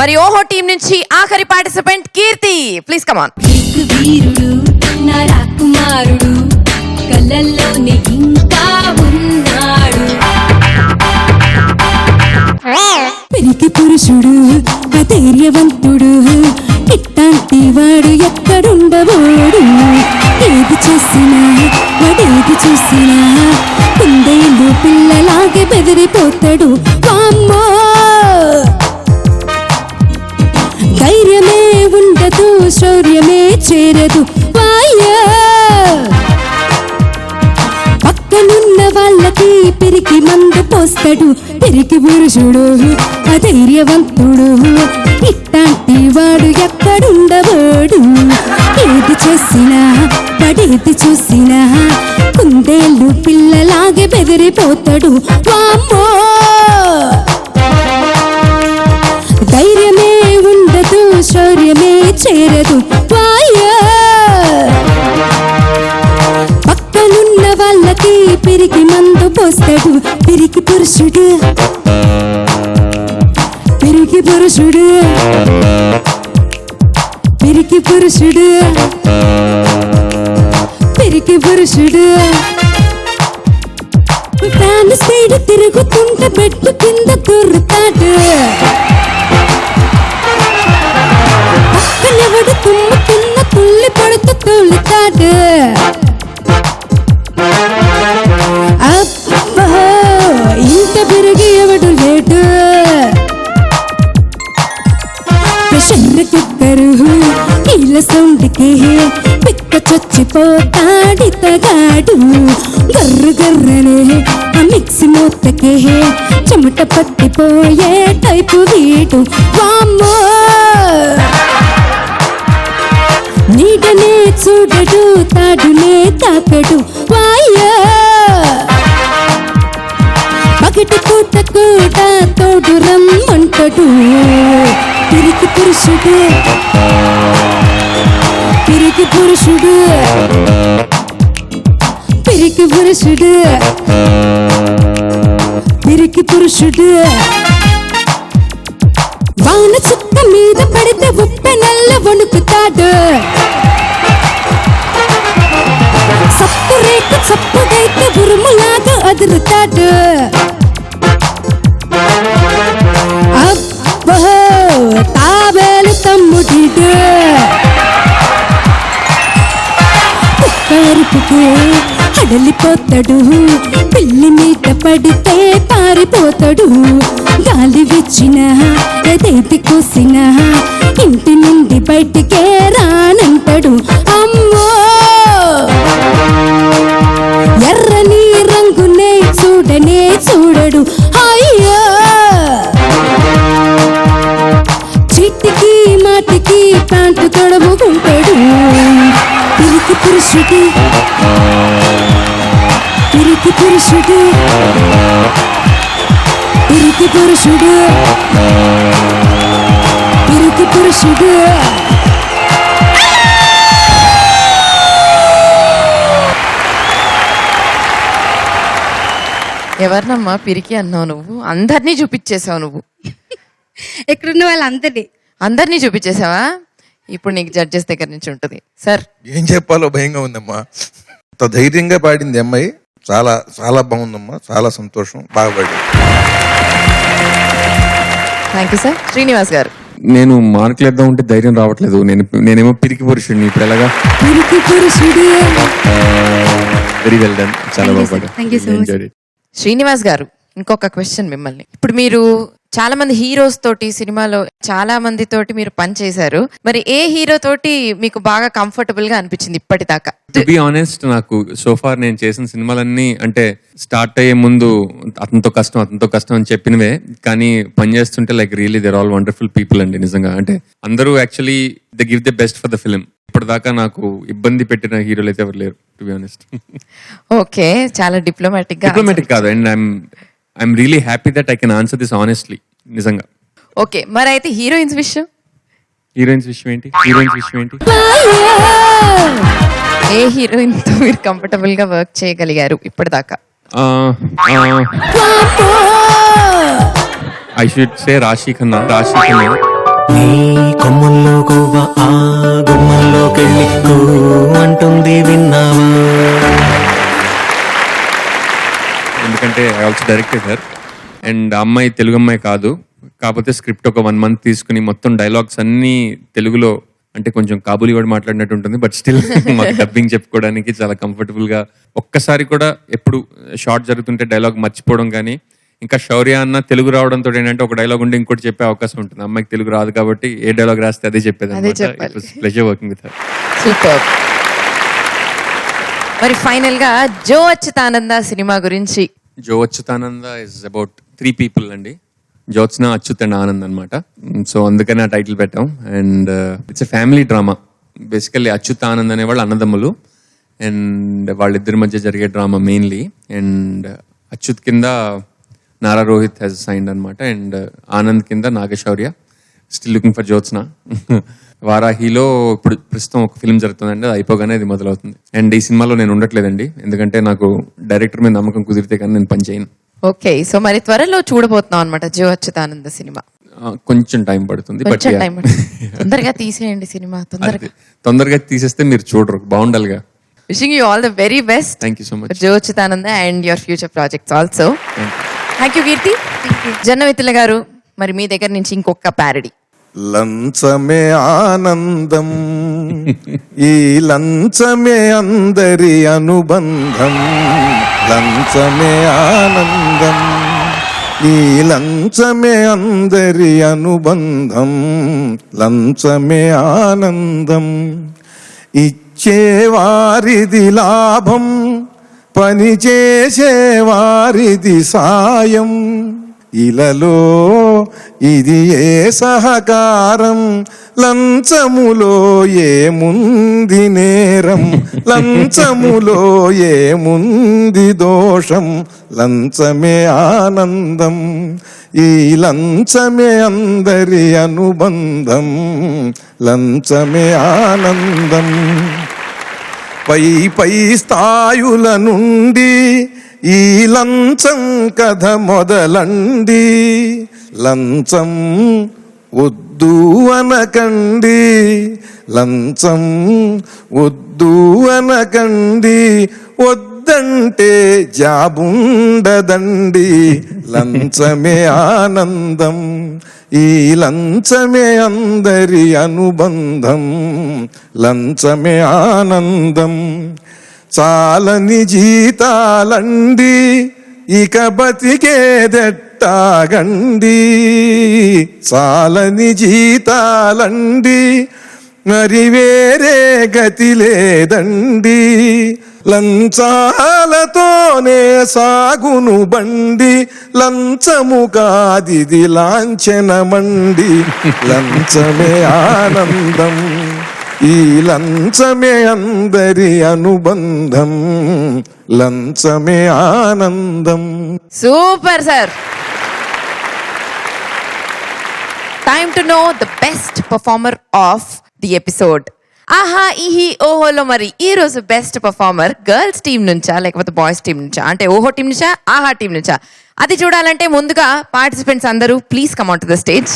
మరి ఓహో టీం నుంచి ఆఖరి participant Keerthi, please come on. వీరుడు నా రాకుమారుడు కళ్ళల్లోనే ఇంకా ఉన్నాడు. పెరికి పురుషుడు అధైర్యవంతుడు ఇట్టాంటి వాడు ఎక్కడుండబోడు. ఏది చేసినా వాడేది చూసినా కుందేలు పిల్లలాగే బెదిరిపోతాడు. వామ్మో ధైర్యమే ఉండదు శౌర్యమే చేరదు. వాయ్యా పక్కనున్న వాళ్ళకి పిరికి మందు పోస్తాడు. పిరికి పురుషుడు అధైర్యవంతుడు ఇట్టాంటి వాడు ఎక్కడుండబోడు. ఏది చేసినా పడేది చూసినా కుందేలు పిల్లలాగే బెదిరిపోతాడు. వామ్మో ధైర్యమే ఉండదు శౌర్యమే చేరదు. వాయ్యా పక్కనున్న వాళ్ళకి పిరికి మందు పోస్తాడు. పిరికి పురుషుడు పిరికి పురుషుడు పిరికి పురుషుడు పిరికి పురుషుడు. ఫ్యాన్ స్పీడ్ తిరుగుతుంటే బెడ్ కింద దొరుకుతాడు. పక్కనెవడు తుమ్ముతున్న తుల్లి పడుతూ తొలుతాడు. అబ్బో ఇంత పెరిగి ఎవడు లేడు. ప్రెషర్ కుక్కరు కీళ్ళ సౌండ్కి పిక్క చచ్చిపోతాడితగాడు. గర్రు గర్రనే ఆ మిక్సీ మూతకే చెమట పట్టిపోయే టైపు వీడు. వామ్మో నీడనే చూడడు తాడునే తాకడు. వాయ్యా పగటి పూట కూడా తోడు రమ్మంటాడు. పిరికి పురుషుడు పిరికి పురుషుడు పిరికి పురుషుడు పిరికి పురుషుడు. వాన చుక్క మీద పడితే ఉప్పెనల్ల వణుకుతాడు. సప్పు రేకు చప్పుడైతే ఉరుములాగా అదురుతాడు. అబ్బో తాబేలు తమ్ముడిడు కుక్కరుపుకు హడలిపోతాడు. పిల్లి మీద పడితే పారిపోతాడు. గాలి విచ్చిన ఎదైతే కూసిన ఇంటి నుండి బయటికే రానంటాడు. అమ్మో ఎర్రని రంగునే చూడనే చూడడు. అయ్యో చీటికి మాటికి పురుషుడు పిరికి పురుషుడు పిరికి పురుషుడు పిరికి పురుషుడు ఎవరినమ్మా పిరికి అన్నావు నువ్వు? అందరినీ చూపించేసావు నువ్వు. ఎక్కడున్న వాళ్ళందరినీ అందరినీ చూపించేసావా? ఇప్పుడు నీకు జడ్జెస్ దగ్గర నుంచి ఉంటుంది సార్. ఏం చెప్పాలో భయంగా ఉందమ్మా. అంత ధైర్యంగా పాడింది అమ్మాయి. చాలా చాలా బాగుందమ్మా. చాలా సంతోషం. బాగా పాడింది. Thank you sir. శ్రీనివాస్ గారు. నేను మార్కులు వేద్దాం ఉంటే ధైర్యం రావట్లేదు. నేనేమో పిరికి పురుషుడిని. ఇప్పుడు ఎలాగా? పిరికి పురుషుడు. Very well done. చాలా బాగా Thank you so much. పాడారు. శ్రీనివాస్ గారు, ఇంకొక క్వశ్చన్ మిమ్మల్ని. ఇప్పుడు మీరు చాలా మంది హీరోస్ తోటి సినిమాలో చాలా మంది తోటి మీరు పని చేశారు. మరి ఏ హీరో తోటి మీకు బాగా కంఫర్టబుల్ గా అనిపించింది ఇప్పటిదాకా? టు బి ఆనెస్ట్, నాకు సోఫార్ నేను చేసిన సినిమాలన్నీ అంటే స్టార్ట్ అయ్యే ముందు అతనితో కష్టం అని చెప్పినవే, కానీ పని చేస్తుంటే like really there all wonderful people అండి. నిజంగా అంటే అందరూ actually they give the best for the film. ఇప్పటిదాకా నాకు ఇబ్బంది పెట్టిన హీరోలు అయితే ఎవరు లేరు, టు బి ఆనెస్ట్. ఓకే, చాలా డిప్లొమాటిక్ కాదు, and I'm really happy that I can answer this honestly. నిజంగా. ఓకే, మరి అయితే హీరోయిన్స్ విషయం ఏంటి? ఏ హీరోయిన్ తో మీరు కంఫర్టబుల్ గా వర్క్ చేయగలిగారు ఇప్పటిదాకా? ఐ షుడ్ సే రాశి ఖన్నా. నీ కొమ్మల్లో కోవ ఆ గుమ్మల్లోకెళ్ళి అంటుంది విన్నావా? ఎందుకంటే I also directed her. And అమ్మాయి తెలుగు అమ్మాయి కాదు, కాకపోతే స్క్రిప్ట్ ఒక 1 month తీసుకుని మొత్తం డైలాగ్స్ అన్ని తెలుగులో, అంటే కొంచెం కాబూలీ వాడు మాట్లాడినట్టు ఉంటుంది, బట్ స్టిల్ మాకు డబ్బింగ్ చెప్పుకోవడానికి చాలా కంఫర్టబుల్ గా. ఒక్కసారి కూడా ఎప్పుడు షార్ట్ జరుగుతుంటే డైలాగ్ మర్చిపోవడం కానీ, ఇంకా శౌర్య అన్న తెలుగు రావడంతో ఏంటంటే ఒక డైలాగ్ ఉంటే ఇంకోటి చెప్పే అవకాశం ఉంటుంది. అమ్మాయికి తెలుగు రాదు కాబట్టి ఏ డైలాగ్ రాస్తే అదే చెప్పేది. Pleasure working with her. Super. మరి ఫైనల్ గా జో అచ్యుతానంద సినిమా గురించి. జో అచ్యుతానంద ఇస్ అబౌట్ 3 people అండి. జ్యోత్స్న, అచ్యుత్ అండ్ ఆనంద్ అనమాట. సో అందుకని ఆ టైటిల్ పెట్టాం. And it's a family drama. Basically Achyut Anand అనేవాళ్ళు అన్నదమ్ములు, అండ్ వాళ్ళిద్దరి మధ్య జరిగే డ్రామా మెయిన్లీ. అండ్ అచ్యుత్ కింద నారా రోహిత్ హ్యాస్ సైన్డ్ అనమాట, అండ్ ఆనంద్ కింద Naga Shaurya. Still looking for Jyotsna. వారాహిలో ఇప్పుడు ప్రస్తుతం ఒక ఫిల్మ్ జరుగుతుందండి, అది అయిపోగానే ఇది మొదలవుతుంది. అండ్ ఈ సినిమాలో నేను ఉండట్లేదండి, ఎందుకంటే నాకు డైరెక్టర్ మీద నమ్మకం కుదిరితే కానీ నేను పని చేయను. ఓకే, సో మరి త్వరలో చూడబోతున్నాం అనమాట జో అచ్యుతానంద సినిమా. కొంచెం టైం పడుతుంది, బట్ తొందరగా తీసేయండి సినిమా. తొందరగా తీసేస్తే మీరు చూడరు. బాగుండాలిగా. Wishing you all the very best. Thank you so much. Jo Achyutananda and your future projects also. Thank you Keerthi. Jonnavithula garu, మరి మీ దగ్గర నుంచి ఇంకొక ప్యారడీ. లంచమే ఆనందం, ఈ లంచమే అందరి అనుబంధం. లంచమే ఆనందం, ఈ లంచమే అందరి అనుబంధం. లంచమే ఆనందం, ఇచ్చేవారిది లాభం, పని చేసేవారిది సాయం. ఇలలో ఇది ఏ సహకారం, లంచములో ఏముంది నేరం, లంచములో ఏముంది దోషం. లంచమే ఆనందం, ఈ లంచమే అందరి అనుబంధం. లంచమే ఆనందం. పై పై స్థాయుల నుండి ఈ లంచం కథ మొదలండి. లంచం వద్దు అనకండి, లంచం వద్దు అనకండి. వద్దంటే జాబుండదండి. లంచమే ఆనందం, ఈ లంచమే అందరి అనుబంధం. లంచమే ఆనందం. చాలని జీతాలండి, ఇక బతికేదెట్టాగండి. చాలని జీతాలండి, మరి వేరే గతి లేదండి. లంచాలతోనే సాగును బండి, లంచము కాదిది లాంఛనమండి. లంచమే ఆనందం, ఈ లంచమే అందరి అనుబంధం, లంచమే ఆనందం. Super sir. Time to know the best performer of the episode. ఆహా ఈహి ఓహోలో మరి ఈ రోజు బెస్ట్ పర్ఫార్మర్ గర్ల్స్ టీమ్ నుంచా లేకపోతే బాయ్స్ టీమ్ నుంచా, అంటే ఓహో టీం నుంచా ఆహా టీం నుంచా, అది చూడాలంటే ముందుగా పార్టిసిపెంట్స్ అందరూ please come on to the stage.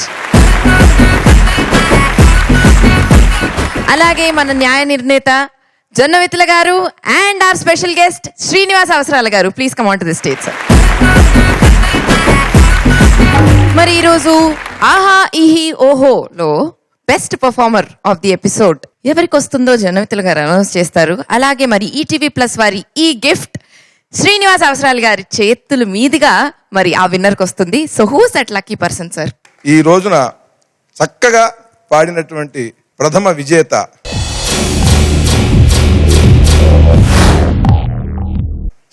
అలాగే మన న్యాయ నిర్ణేత Jonnavithula garu and our special guest Srinivas Avasarala garu, please come on to the stage sir. మరి ఈరోజు ఆహా ఈహి ఓహోలో best performer of the episode ఎవరికి వస్తుందో జొన్నవిత్తుల గారు అనౌన్స్ చేస్తారు. అలాగే మరి ఈటీవీ ప్లస్ వారి ఈ గిఫ్ట్ శ్రీనివాస్ అవసరాల గారి చేతుల మీదుగా మరి ఆ విన్నర్కి వస్తుంది. So who's that lucky person sir? ఈ రోజున చక్కగా పాడినటువంటి ప్రథమ విజేత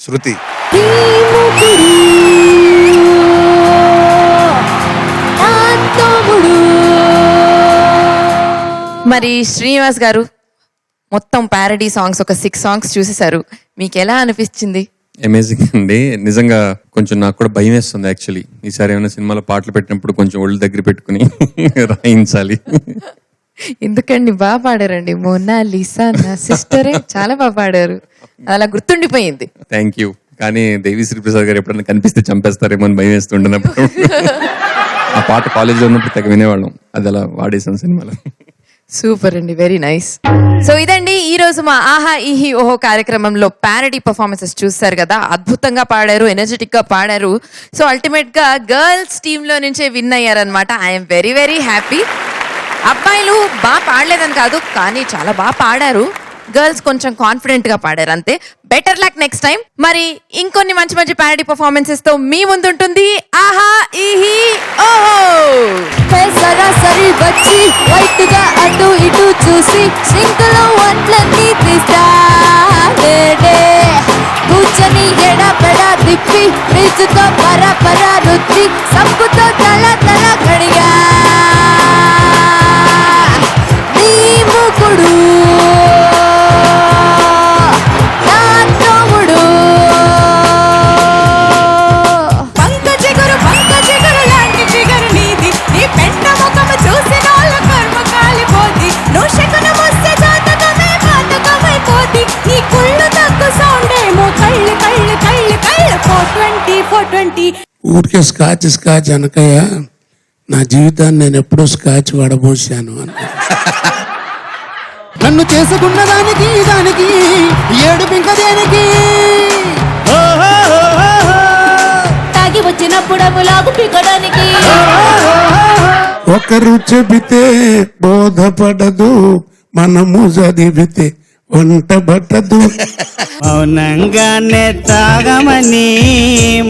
శృతి. మరి శ్రీనివాస్ గారు మొత్తం ప్యారడీ సాంగ్స్ ఒక 6 సాంగ్స్ చూసేశారు, మీకు ఎలా అనిపించింది? అమేజింగ్ అండి. నిజంగా కొంచెం నాకు కూడా భయం వేస్తుంది యాక్చువల్లీ. ఈసారి ఏమైనా సినిమాలో పాటలు పెట్టినప్పుడు కొంచెం ఒళ్ళు దగ్గర పెట్టుకుని రాయించాలి. ఎందుకండి బాగా పాడారండి. మోనాలిసా నా సిస్టరే చాలా బాగా పాడారు, అలా గుర్తుండిపోయింది. Thank you. కానీ దేవిశ్రీ ప్రసాద్ గారు ఎప్పుడైనా కనిపిస్తే చంపేస్తారేమో అని భయం వేస్తుండేనప్పుడు. ఆ పాట కాలేజ్లో ఉన్నప్పుడు తెగ వినేవాళ్ళం, అది అలా వాడేసాం సినిమాలో. సూపర్ అండి, వెరీ నైస్. సో ఇదండి ఈ రోజు మా ఆహా ఈహి ఓహో కార్యక్రమంలో ప్యారడీ పర్ఫార్మెన్సెస్ చూస్తారు కదా, అద్భుతంగా పాడారు, ఎనర్జెటిక్ గా పాడారు. సో అల్టిమేట్ గా గర్ల్స్ టీమ్ లో నుంచే విన్ అయ్యారనమాట. I'm very very happy. అబ్బాయిలు బాగా పాడలేదని కాదు, కానీ చాలా బాగా పాడారు. గర్ల్స్ కొంచెం కాన్ఫిడెంట్ గా పాడారు అంతే. Better luck next time. మరి ఇంకొన్ని మంచి మంచి ప్యారడీ పర్ఫార్మెన్సెస్ తో మీ ముందుంటుంది ఆహా ఈహి ఓహో. సరాసరి వచ్చి వైట్ గా అటు ఇటు చూసి సింకులో వంటలన్నీ తీస్తా కూర్చొని ఎడపెడా తిప్పి పిలుచుతో పరా రుద్ది సబ్బుతో తల కడిగా నీ ముకుడు ఊరికే స్కాచ్ అనకయ్య, నా జీవితాన్ని నేను ఎప్పుడో స్కాచ్ వడబోసాను అని. నన్ను చేసుకున్న దానికి ఏడు పింక దేనికి తాగి వచ్చినప్పుడు లాగు పీకడానికి ఒకరు చెబితే బోధపడదు, మనము చదివితే వంట పట్టదు. మౌనంగానే తాగమని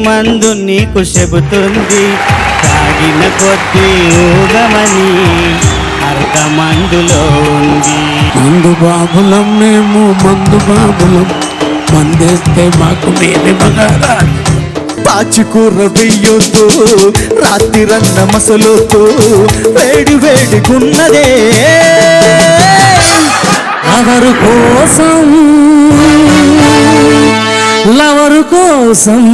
మందు నీకు చెబుతుంది, తాగిన కొద్ది ఊగమని అర్ధమందులో ఉంది. మందు బాబులం మేము, మందు బాబులం, మందేస్తే మాకు మేలు మగారా. పాచికూర వెయ్యొద్దు, రాత్రిరన్న మసలొద్దు, వేడి వేడిగున్నదే లవరు కోసం